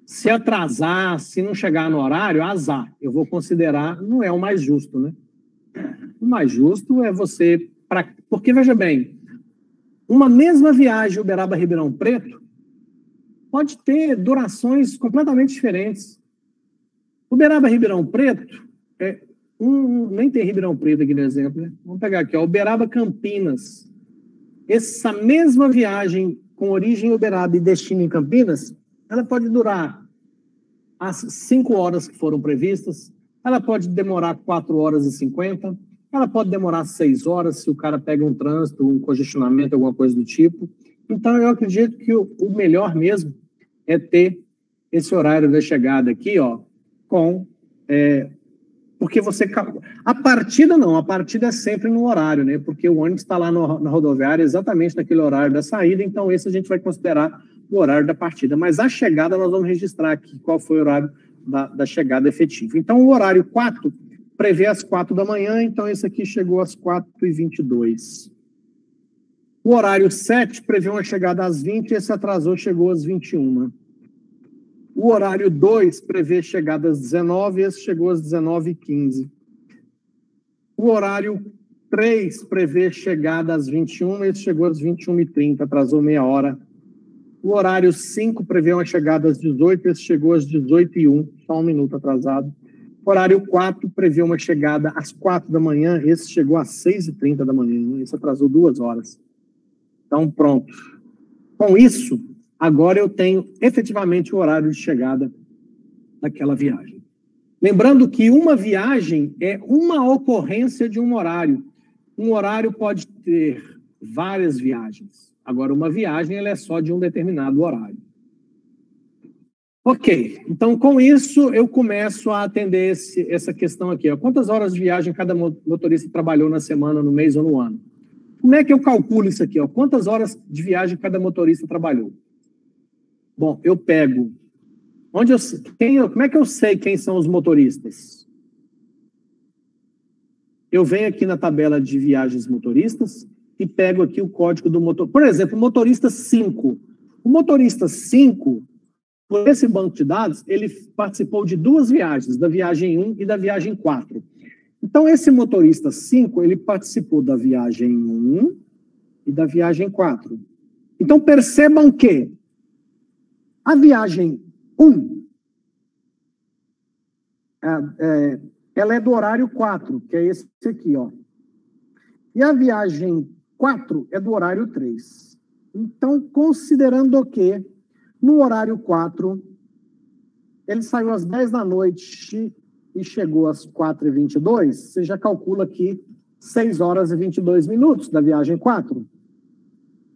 se atrasar, se não chegar no horário, azar. Eu vou considerar, não é o mais justo, né? O mais justo é você... Porque, veja bem, uma mesma viagem Uberaba-Ribeirão Preto pode ter durações completamente diferentes. Uberaba-Ribeirão Preto, nem tem Ribeirão Preto aqui no exemplo, né? Vamos pegar aqui, Uberaba-Campinas. Essa mesma viagem com origem em Uberaba e destino em Campinas, ela pode durar as 5 horas que foram previstas, ela pode demorar 4 horas e 50, ela pode demorar 6 horas se o cara pega um trânsito, um congestionamento, alguma coisa do tipo. Então, eu acredito que o melhor mesmo é ter esse horário da chegada aqui, com porque você... A partida não, a partida é sempre no horário, né? Porque o ônibus está lá na rodoviária exatamente naquele horário da saída, então esse a gente vai considerar o horário da partida. Mas a chegada nós vamos registrar aqui qual foi o horário da chegada efetiva. Então o horário 4 prevê às 4 da manhã, então esse aqui chegou às 4h22. O horário 7 prevê uma chegada às 20, esse atrasou, chegou às 21. O horário 2 prevê chegada às 19, esse chegou às 19h15. O horário 3 prevê chegada às 21, esse chegou às 21h30, atrasou meia hora. O horário 5 prevê uma chegada às 18, esse chegou às 18h01, só um minuto atrasado. O horário 4 prevê uma chegada às 4 da manhã, esse chegou às 6h30 da manhã, esse atrasou 2 horas. Então, pronto. Com isso, agora eu tenho efetivamente o horário de chegada daquela viagem. Lembrando que uma viagem é uma ocorrência de um horário. Um horário pode ter várias viagens. Agora, uma viagem ela é só de um determinado horário. Ok, então com isso eu começo a atender essa questão aqui. Ó. Quantas horas de viagem cada motorista trabalhou na semana, no mês ou no ano? Como é que eu calculo isso aqui? Ó? Quantas horas de viagem cada motorista trabalhou? Bom, eu pego... como é que eu sei quem são os motoristas? Eu venho aqui na tabela de viagens motoristas e pego aqui o código do motor. Por exemplo, o motorista 5. O motorista 5, por esse banco de dados, ele participou de 2 viagens, da viagem 1 e da viagem 4. Então, esse motorista 5, ele participou da viagem 1 e da viagem 4. Então, percebam que a viagem 1, ela é do horário 4, que é esse aqui, ó. E a viagem 4 é do horário 3. Então, considerando que no horário 4, ele saiu às 10 da noite e chegou às 4h22, você já calcula aqui 6 horas e 22 minutos da viagem 4.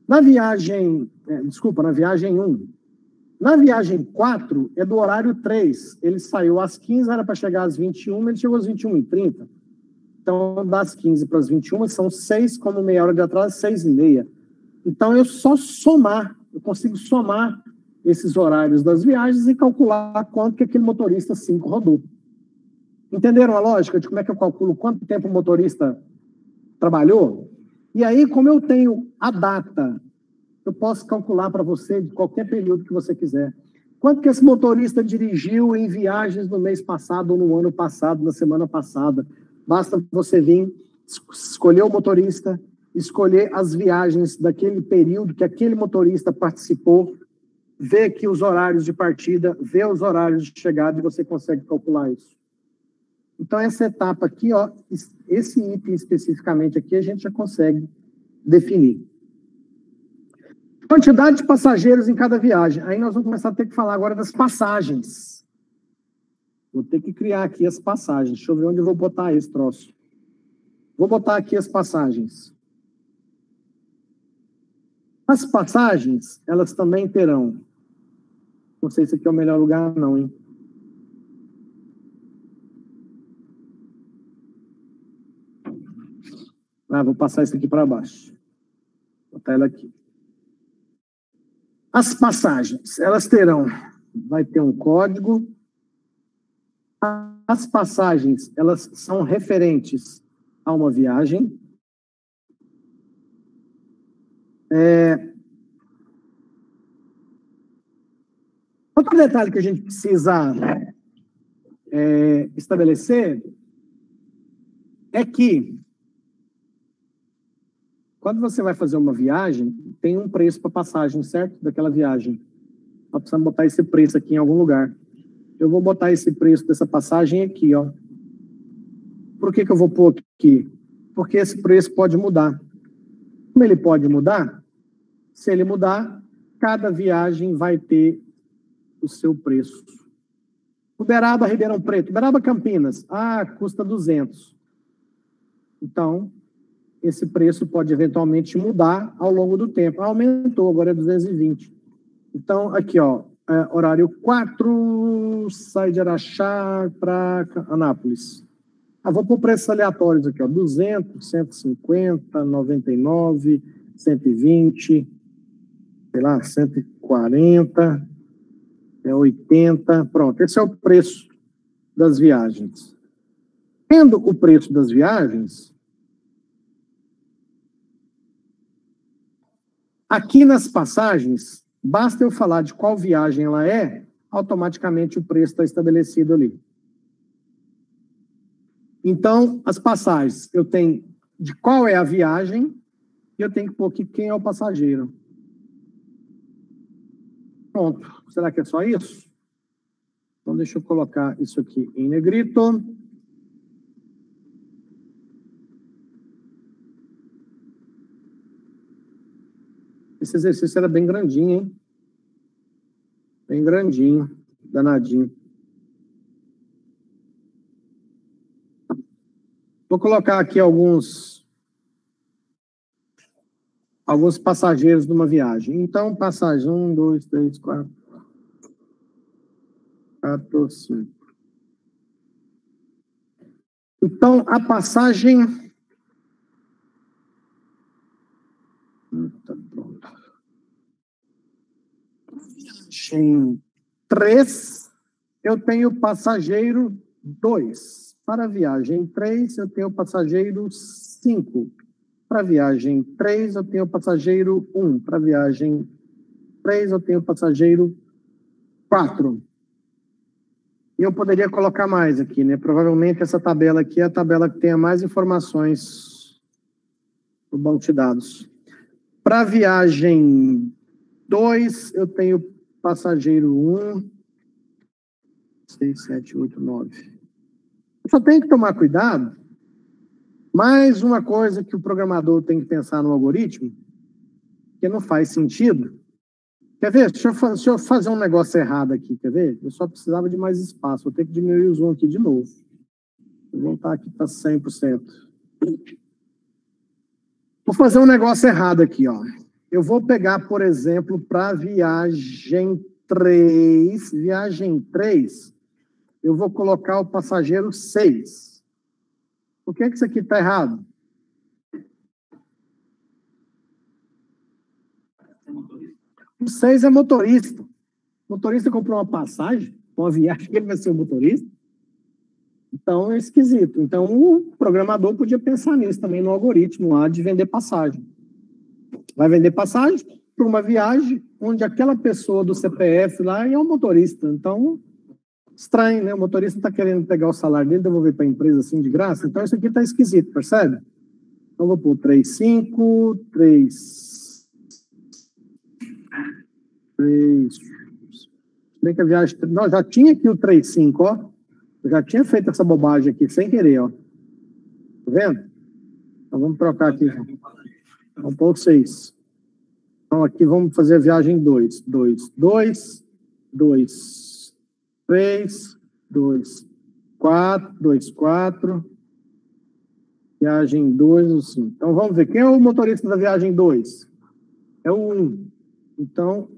Na viagem 1. Na viagem 4, é do horário 3. Ele saiu às 15, era para chegar às 21, ele chegou às 21h30. Então, das 15 para as 21, são 6, como meia hora de atraso, 6h30. Então, eu consigo somar esses horários das viagens e calcular quanto que aquele motorista 5 rodou. Entenderam a lógica de como é que eu calculo quanto tempo o motorista trabalhou? E aí, como eu tenho a data, eu posso calcular para você de qualquer período que você quiser. Quanto que esse motorista dirigiu em viagens no mês passado, ou no ano passado, na semana passada? Basta você vir, escolher o motorista, escolher as viagens daquele período que aquele motorista participou, ver aqui os horários de partida, ver os horários de chegada e você consegue calcular isso. Então, essa etapa aqui, ó, esse item especificamente aqui, a gente já consegue definir. Quantidade de passageiros em cada viagem. Aí nós vamos começar a ter que falar agora das passagens. Vou ter que criar aqui as passagens. Deixa eu ver onde eu vou botar esse troço. Vou botar aqui as passagens. As passagens, elas também terão... Não sei se aqui é o melhor lugar, não, hein? Vou passar isso aqui para baixo. Vou botar ela aqui. As passagens, elas terão... Vai ter um código. As passagens, elas são referentes a uma viagem. Outro detalhe que a gente precisa estabelecer é que quando você vai fazer uma viagem, tem um preço para passagem, certo? Daquela viagem. Nós precisamos botar esse preço aqui em algum lugar. Eu vou botar esse preço dessa passagem aqui, ó. Por que eu vou pôr aqui? Porque esse preço pode mudar. Como ele pode mudar? Se ele mudar, cada viagem vai ter o seu preço. Uberaba, Ribeirão Preto. Uberaba, Campinas. Custa 200. Então, esse preço pode eventualmente mudar ao longo do tempo. Aumentou, agora é 220. Então, aqui, ó, horário 4, sai de Araxá para Anápolis. Vou pôr preços aleatórios aqui, ó, 200, 150, 99, 120, sei lá, 140, 80, pronto. Esse é o preço das viagens. Tendo o preço das viagens, aqui nas passagens, basta eu falar de qual viagem ela é, automaticamente o preço está estabelecido ali. Então, as passagens, eu tenho de qual é a viagem e eu tenho que pôr aqui quem é o passageiro. Pronto. Será que é só isso? Então, deixa eu colocar isso aqui em negrito. Esse exercício era bem grandinho, hein? Bem grandinho, danadinho. Vou colocar aqui alguns passageiros numa viagem. Então, passagem 1, 2, 3, 4, 5. Então, a passagem... Tá pronto. Viagem 3, eu tenho passageiro 2. Para a viagem 3, eu tenho passageiro 5. Para a viagem 3, eu tenho passageiro 1. Para a viagem 3, eu tenho passageiro 4. E eu poderia colocar mais aqui, né? Provavelmente essa tabela aqui é a tabela que tenha mais informações no banco de dados. Para a viagem 2, eu tenho passageiro 1, 6, 7, 8, 9. Só tem que tomar cuidado. Mais uma coisa que o programador tem que pensar no algoritmo, que não faz sentido. Quer ver? Deixa eu fazer um negócio errado aqui, quer ver? Eu só precisava de mais espaço. Vou ter que diminuir o zoom aqui de novo. Vou voltar aqui para 100%. Vou fazer um negócio errado aqui, ó. Eu vou pegar, por exemplo, para viagem 3. Viagem 3, eu vou colocar o passageiro 6. Por que isso aqui está errado? O 6 é motorista. O motorista comprou uma passagem, uma viagem, ele vai ser o motorista. Então, é esquisito. Então, o programador podia pensar nisso também no algoritmo lá de vender passagem. Vai vender passagem para uma viagem onde aquela pessoa do CPF lá é um motorista. Então, estranho, né? O motorista está querendo pegar o salário dele e devolver para a empresa assim de graça. Então, isso aqui está esquisito, percebe? Então, vou pôr 3, 5, 3. Bem que a viagem... Não, já tinha aqui o 3, 5, ó. Eu já tinha feito essa bobagem aqui, sem querer, ó. Tá vendo? Então, vamos trocar aqui. Vamos pôr o 6. Então, aqui vamos fazer a viagem 2. 2, 2, 2, 3, 2, 4, 2, 4. Viagem 2, o 5. Então, vamos ver. Quem é o motorista da viagem 2? É o 1. Então,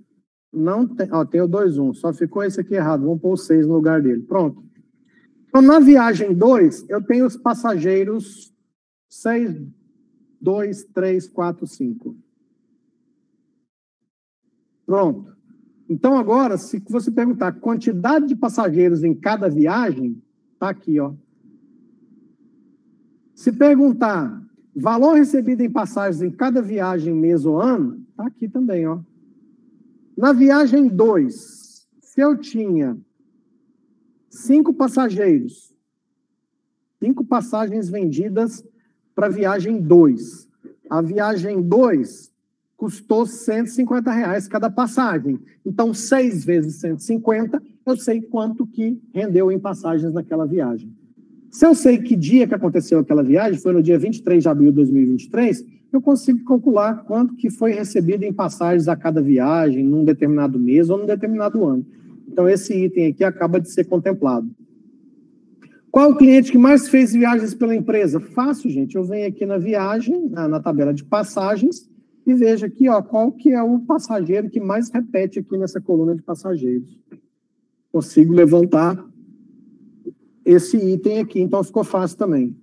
não tem... Ó, tem o 2, 1. Só ficou esse aqui errado. Vamos pôr o 6 no lugar dele. Pronto. Então, na viagem 2, eu tenho os passageiros 6, 2, 3, 4, 5. Pronto. Então, agora, se você perguntar a quantidade de passageiros em cada viagem, está aqui, ó. Se perguntar valor recebido em passagens em cada viagem, mês ou ano, está aqui também, ó. Na viagem 2, se eu tinha 5 passageiros, 5 passagens vendidas para a viagem 2. A viagem 2 custou R$150 cada passagem. Então, 6 vezes 150, eu sei quanto que rendeu em passagens naquela viagem. Se eu sei que dia que aconteceu aquela viagem, foi no dia 23 de abril de 2023, eu consigo calcular quanto que foi recebido em passagens a cada viagem, num determinado mês ou num determinado ano. Então, esse item aqui acaba de ser contemplado. Qual o cliente que mais fez viagens pela empresa? Fácil, gente. Eu venho aqui na viagem, na tabela de passagens, e vejo aqui, ó, qual que é o passageiro que mais repete aqui nessa coluna de passageiros. Consigo levantar esse item aqui, então ficou fácil também.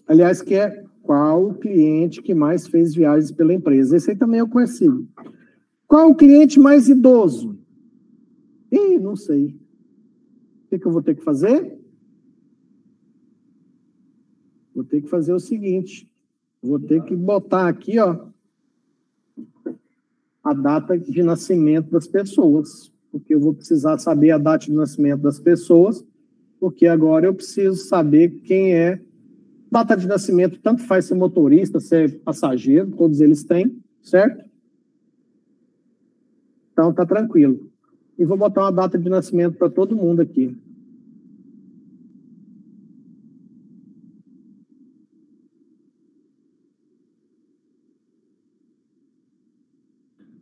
Aliás, que é qual o cliente que mais fez viagens pela empresa. Esse aí também eu conheci. Qual o cliente mais idoso? Ih, não sei. O que eu vou ter que fazer? Vou ter que fazer o seguinte. Vou ter que botar aqui, ó, a data de nascimento das pessoas. Porque eu vou precisar saber a data de nascimento das pessoas, porque agora eu preciso saber quem é. Data de nascimento, tanto faz ser motorista, ser passageiro, todos eles têm, certo? Então, tá tranquilo. E vou botar uma data de nascimento para todo mundo aqui.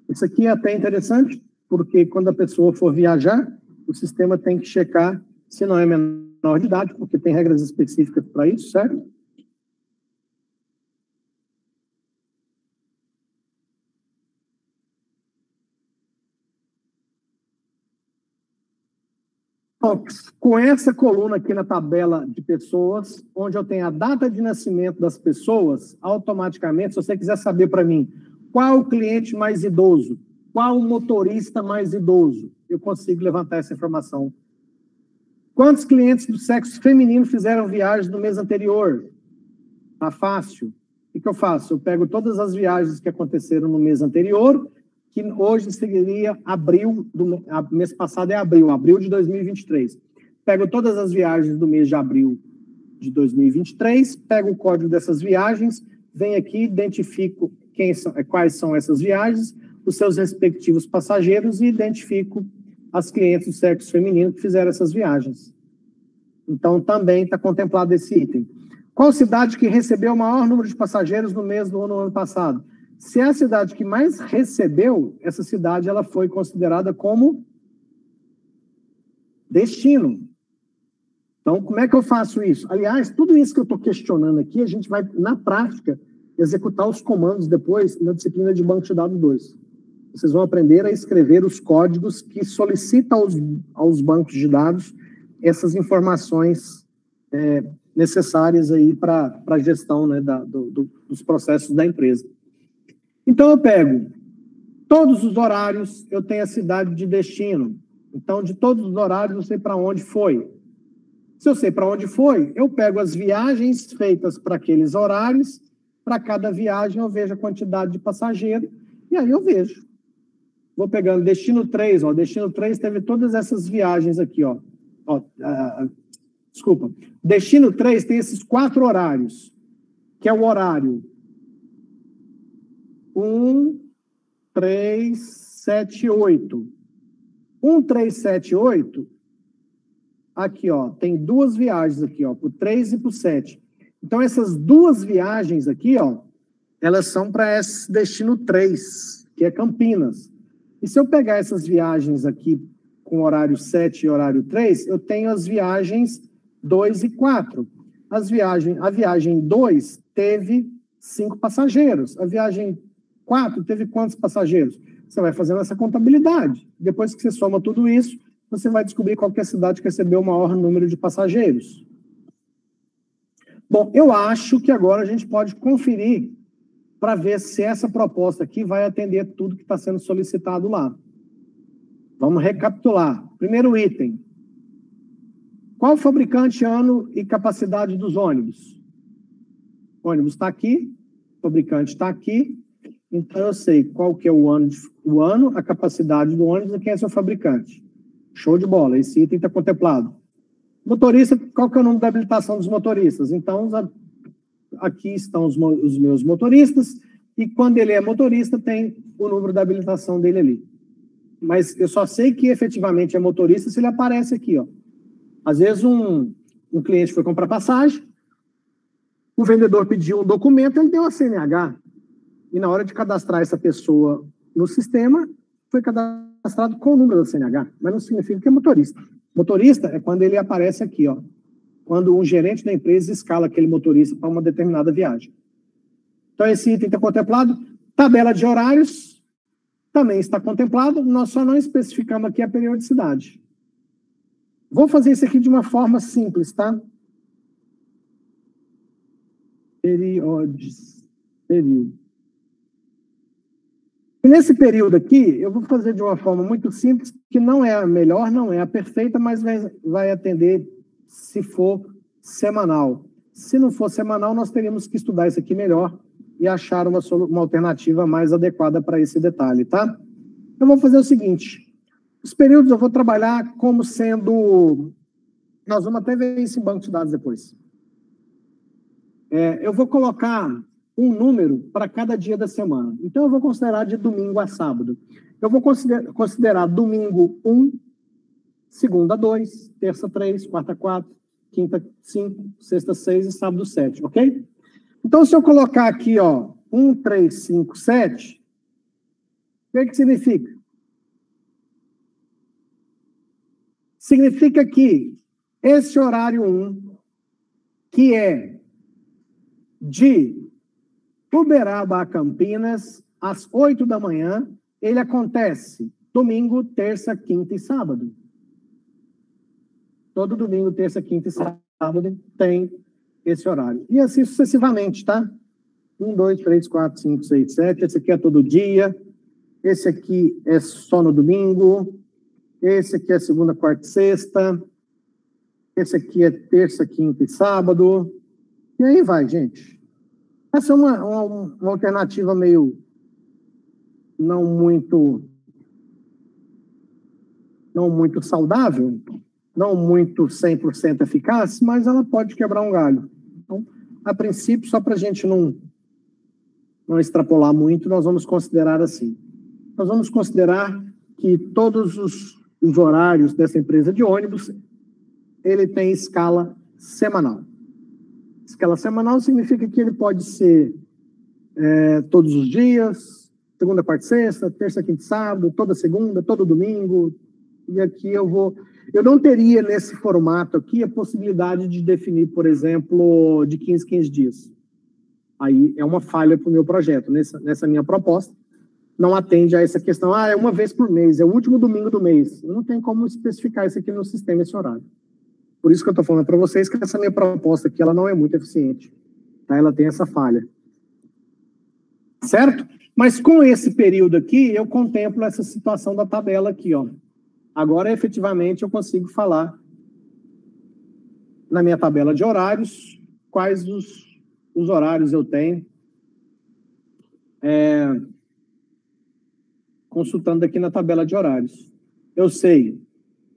Isso aqui é até interessante, porque quando a pessoa for viajar, o sistema tem que checar se não é menor de idade, porque tem regras específicas para isso, certo? Com essa coluna aqui na tabela de pessoas, onde eu tenho a data de nascimento das pessoas, automaticamente, se você quiser saber para mim qual o cliente mais idoso, qual o motorista mais idoso, eu consigo levantar essa informação. Quantos clientes do sexo feminino fizeram viagens no mês anterior? Tá fácil. O que eu faço? Eu pego todas as viagens que aconteceram no mês anterior, que hoje seria abril, mês passado é abril de 2023. Pego todas as viagens do mês de abril de 2023, pego o código dessas viagens, venho aqui, identifico quais são essas viagens, os seus respectivos passageiros e identifico as clientes do sexo feminino que fizeram essas viagens. Então, também está contemplado esse item. Qual cidade que recebeu o maior número de passageiros no mês do ano passado? Se é a cidade que mais recebeu, essa cidade ela foi considerada como destino. Então, como é que eu faço isso? Aliás, tudo isso que eu estou questionando aqui, a gente vai, na prática, executar os comandos depois na disciplina de banco de dados 2. Vocês vão aprender a escrever os códigos que solicitam aos bancos de dados essas informações necessárias aí para a gestão, né, dos processos da empresa. Então, eu pego todos os horários, eu tenho a cidade de destino. Então, de todos os horários, eu sei para onde foi. Se eu sei para onde foi, eu pego as viagens feitas para aqueles horários, para cada viagem eu vejo a quantidade de passageiro, e aí eu vejo. Vou pegando destino 3, ó, destino 3 teve todas essas viagens aqui, ó. Desculpa. Destino 3 tem esses 4 horários, que é o horário 1, 3, 7, 8. 1, 3, 7, 8, aqui, ó, tem 2 viagens aqui, ó, pro 3 e pro 7. Então, essas 2 viagens aqui, ó, elas são para esse destino 3, que é Campinas. E se eu pegar essas viagens aqui com horário 7 e horário 3, eu tenho as viagens 2 e 4. A viagem 2 teve 5 passageiros. A viagem 4 teve quantos passageiros? Você vai fazendo essa contabilidade. Depois que você soma tudo isso, você vai descobrir qual que é a cidade que recebeu o maior número de passageiros. Bom, eu acho que agora a gente pode conferir para ver se essa proposta aqui vai atender tudo que está sendo solicitado lá. Vamos recapitular. Primeiro item. Qual o fabricante, ano e capacidade dos ônibus? O ônibus está aqui, o fabricante está aqui, então eu sei qual que é o ano, a capacidade do ônibus e quem é seu fabricante. Show de bola, esse item está contemplado. Motorista, qual que é o número da habilitação dos motoristas? Então, aqui estão os meus motoristas, e quando ele é motorista, tem o número da habilitação dele ali. Mas eu só sei que efetivamente é motorista se ele aparece aqui, ó. Às vezes um cliente foi comprar passagem, o vendedor pediu um documento, ele deu a CNH, e na hora de cadastrar essa pessoa no sistema, foi cadastrado com o número da CNH, mas não significa que é motorista. Motorista é quando ele aparece aqui, ó. Quando um gerente da empresa escala aquele motorista para uma determinada viagem. Então, esse item está contemplado. Tabela de horários também está contemplado. Nós só não especificamos aqui a periodicidade. Vou fazer isso aqui de uma forma simples, tá? Período. E nesse período aqui, eu vou fazer de uma forma muito simples, que não é a melhor, não é a perfeita, mas vai atender se for semanal. Se não for semanal, nós teríamos que estudar isso aqui melhor e achar uma alternativa mais adequada para esse detalhe, tá? Eu vou fazer o seguinte, os períodos eu vou trabalhar como sendo... Nós vamos até ver isso em banco de dados depois. Eu vou colocar um número para cada dia da semana. Então, eu vou considerar de domingo a sábado. Eu vou considerar domingo 1, segunda 2, terça 3, quarta 4, quinta 5, sexta 6 e sábado 7, ok? Então, se eu colocar aqui, ó, 1, 3, 5, 7, o que significa? Significa que esse horário 1, que é de Uberaba a Campinas, às 8 da manhã, ele acontece domingo, terça, quinta e sábado. Todo domingo, terça, quinta e sábado tem esse horário. E assim sucessivamente, tá? 1, 2, 3, 4, 5, 6, 7. Esse aqui é todo dia. Esse aqui é só no domingo. Esse aqui é segunda, quarta e sexta. Esse aqui é terça, quinta e sábado. E aí vai, gente. Essa é uma alternativa meio não muito saudável, não muito 100% eficaz, mas ela pode quebrar um galho. Então, a princípio, só para a gente não extrapolar muito, nós vamos considerar assim. Nós vamos considerar que todos os horários dessa empresa de ônibus, ele tem escala semanal. Escala semanal significa que ele pode ser todos os dias, segunda, quarta, sexta, terça, quinta, sábado, toda segunda, todo domingo. E aqui eu não teria nesse formato aqui a possibilidade de definir, por exemplo, de 15 em 15 dias. Aí é uma falha para o meu projeto. Nessa minha proposta, não atende a essa questão, é uma vez por mês, é o último domingo do mês. Eu não tenho como especificar isso aqui no sistema, esse horário. Por isso que eu estou falando para vocês que essa minha proposta aqui, ela não é muito eficiente. Tá? Ela tem essa falha. Certo? Mas com esse período aqui, eu contemplo essa situação da tabela aqui, ó. Agora, efetivamente, eu consigo falar na minha tabela de horários, quais os horários eu tenho, consultando aqui na tabela de horários. Eu sei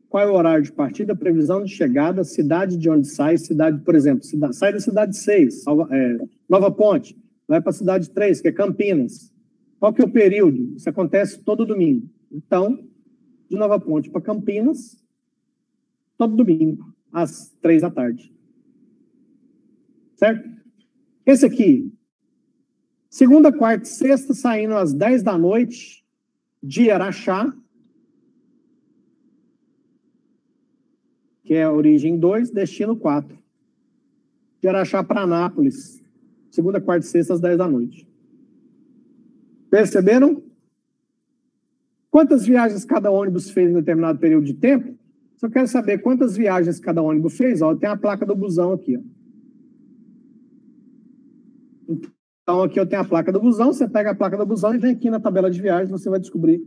qual é o horário de partida, previsão de chegada, cidade de onde sai, cidade, por exemplo, sai da cidade 6, Nova Ponte, vai para a cidade 3, que é Campinas. Qual que é o período? Isso acontece todo domingo. Então, de Nova Ponte para Campinas, todo domingo, às 3 da tarde. Certo? Esse aqui, segunda, quarta e sexta, saindo às 10 da noite, de Araxá, que é a origem 2, destino 4. De Araxá para Anápolis, segunda, quarta e sexta, às 10 da noite. Perceberam? Quantas viagens cada ônibus fez em determinado período de tempo? Se eu quero saber quantas viagens cada ônibus fez, ó, tem a placa do busão aqui. Ó. Então, aqui eu tenho a placa do busão, você pega a placa do busão e vem aqui na tabela de viagens, você vai descobrir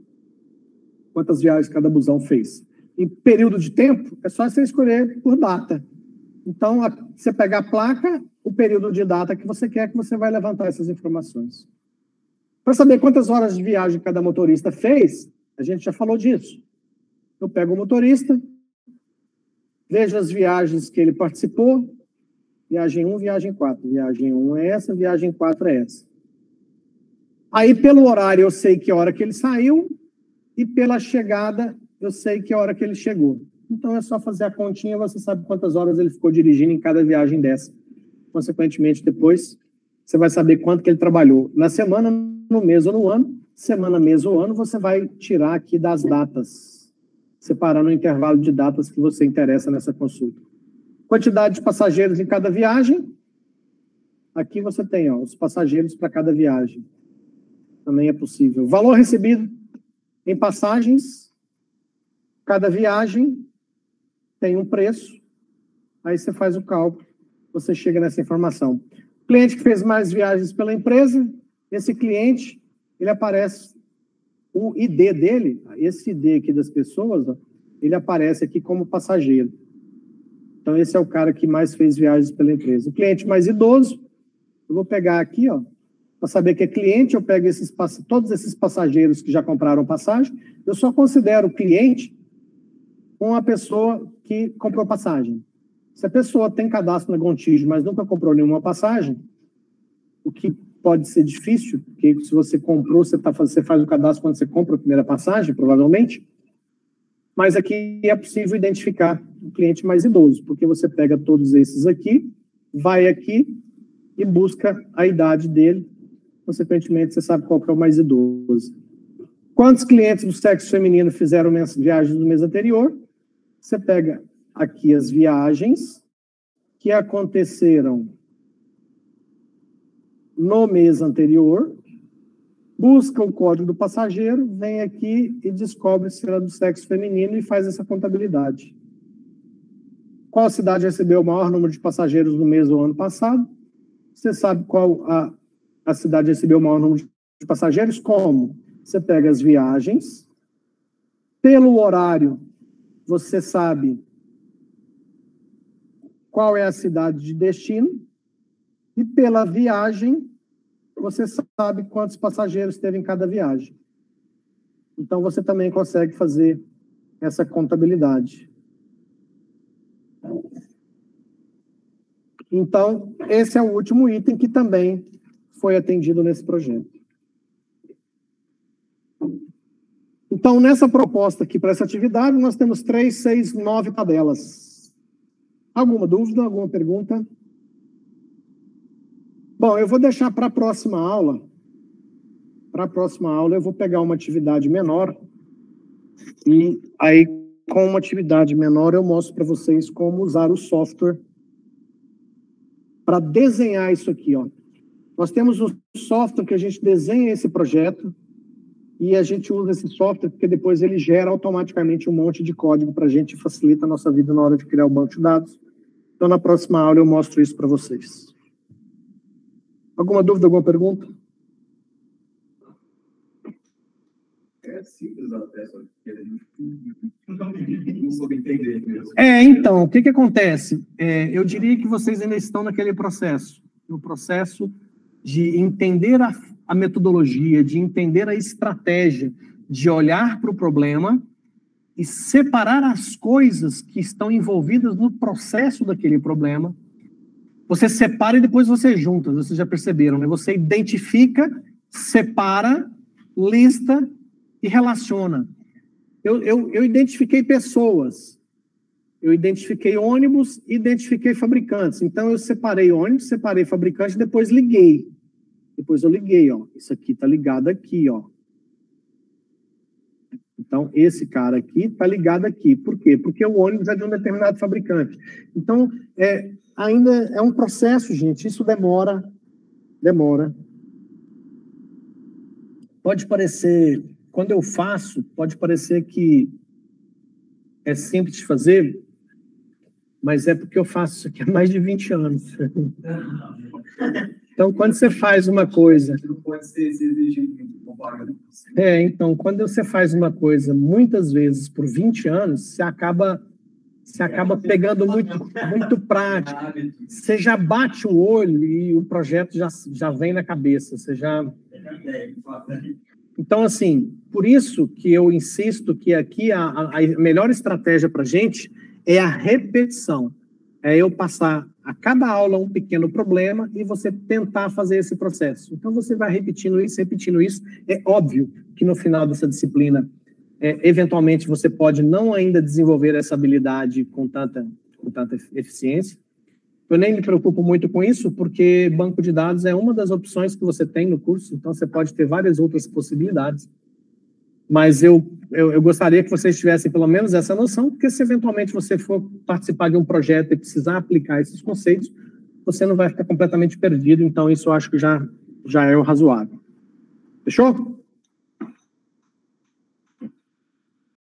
quantas viagens cada busão fez. Em período de tempo, é só você escolher por data. Então, você pega a placa, o período de data que você quer, que você vai levantar essas informações. Para saber quantas horas de viagem cada motorista fez, a gente já falou disso. Eu pego o motorista, vejo as viagens que ele participou, viagem 1, viagem 4. Viagem 1 é essa, viagem 4 é essa. Aí, pelo horário, eu sei que hora que ele saiu, e pela chegada, eu sei que hora que ele chegou. Então, é só fazer a continha, você sabe quantas horas ele ficou dirigindo em cada viagem dessa. Consequentemente, depois, você vai saber quanto que ele trabalhou. Na semana, no mês ou no ano, semana, mês ou ano, você vai tirar aqui das datas, separando o intervalo de datas que você interessa nessa consulta. Quantidade de passageiros em cada viagem. Aqui você tem ó, os passageiros para cada viagem. Também é possível. Valor recebido em passagens. Cada viagem tem um preço, aí você faz o cálculo, você chega nessa informação. Cliente que fez mais viagens pela empresa, esse cliente, ele aparece, o ID dele, esse ID aqui das pessoas, ó, ele aparece aqui como passageiro. Então, esse é o cara que mais fez viagens pela empresa. O cliente mais idoso, eu vou pegar aqui, ó, para saber que é cliente, eu pego todos esses passageiros que já compraram passagem, eu só considero cliente uma pessoa que comprou passagem. Se a pessoa tem cadastro na Gontijo, mas nunca comprou nenhuma passagem, o que pode ser difícil, porque se você comprou, você faz o cadastro quando você compra a primeira passagem, provavelmente, mas aqui é possível identificar o cliente mais idoso, porque você pega todos esses aqui, vai aqui e busca a idade dele, consequentemente você sabe qual que é o mais idoso. Quantos clientes do sexo feminino fizeram viagens no mês anterior? Você pega aqui as viagens que aconteceram no mês anterior, busca o código do passageiro, vem aqui e descobre se era do sexo feminino e faz essa contabilidade. Qual cidade recebeu o maior número de passageiros no mês ou ano passado? Você sabe qual a cidade recebeu o maior número de passageiros? Como? Você pega as viagens, pelo horário, você sabe qual é a cidade de destino, e pela viagem, você sabe quantos passageiros teve em cada viagem. Então, você também consegue fazer essa contabilidade. Então, esse é o último item que também foi atendido nesse projeto. Então, nessa proposta aqui para essa atividade, nós temos 3, 6, 9 tabelas. Alguma dúvida, alguma pergunta? Bom, eu vou deixar para a próxima aula. Para a próxima aula, eu vou pegar uma atividade menor. E aí, com uma atividade menor, eu mostro para vocês como usar o software para desenhar isso aqui, ó. Nós temos um software que a gente desenha esse projeto e a gente usa esse software porque depois ele gera automaticamente um monte de código para a gente e facilita a nossa vida na hora de criar o banco de dados. Então, na próxima aula, eu mostro isso para vocês. Alguma dúvida, alguma pergunta? É simples até, só que a gente não soube entender mesmo. Então, o que acontece? Eu diria que vocês ainda estão naquele processo, no processo de entender a metodologia, de entender a estratégia, de olhar para o problema e separar as coisas que estão envolvidas no processo daquele problema. Você separa e depois você junta, vocês já perceberam, né? Você identifica, separa, lista e relaciona. Eu identifiquei pessoas, eu identifiquei ônibus, identifiquei fabricantes. Então, eu separei ônibus, separei fabricante, depois liguei. Depois eu liguei, ó. Isso aqui está ligado aqui, ó. Então, esse cara aqui está ligado aqui. Por quê? Porque o ônibus é de um determinado fabricante. Então, ainda é um processo, gente. Isso demora. Pode parecer, quando eu faço, pode parecer que é simples de fazer, mas é porque eu faço isso aqui há mais de 20 anos. Então, quando você faz uma coisa... Não pode ser exigido comparado. Então, quando você faz uma coisa muitas vezes por 20 anos, você acaba pegando muito prática. Você já bate o olho e o projeto já vem na cabeça. Você já... Então, assim, por isso que eu insisto que aqui a melhor estratégia para a gente é a repetição. É eu passar a cada aula um pequeno problema e você tentar fazer esse processo. Então, você vai repetindo isso. É óbvio que no final dessa disciplina, eventualmente, você pode não ainda desenvolver essa habilidade com tanta eficiência. Eu nem me preocupo muito com isso, porque banco de dados é uma das opções que você tem no curso, então você pode ter várias outras possibilidades. Mas eu gostaria que vocês tivessem pelo menos essa noção, porque se eventualmente você for participar de um projeto e precisar aplicar esses conceitos, você não vai ficar completamente perdido, então isso eu acho que já é o razoável. Fechou?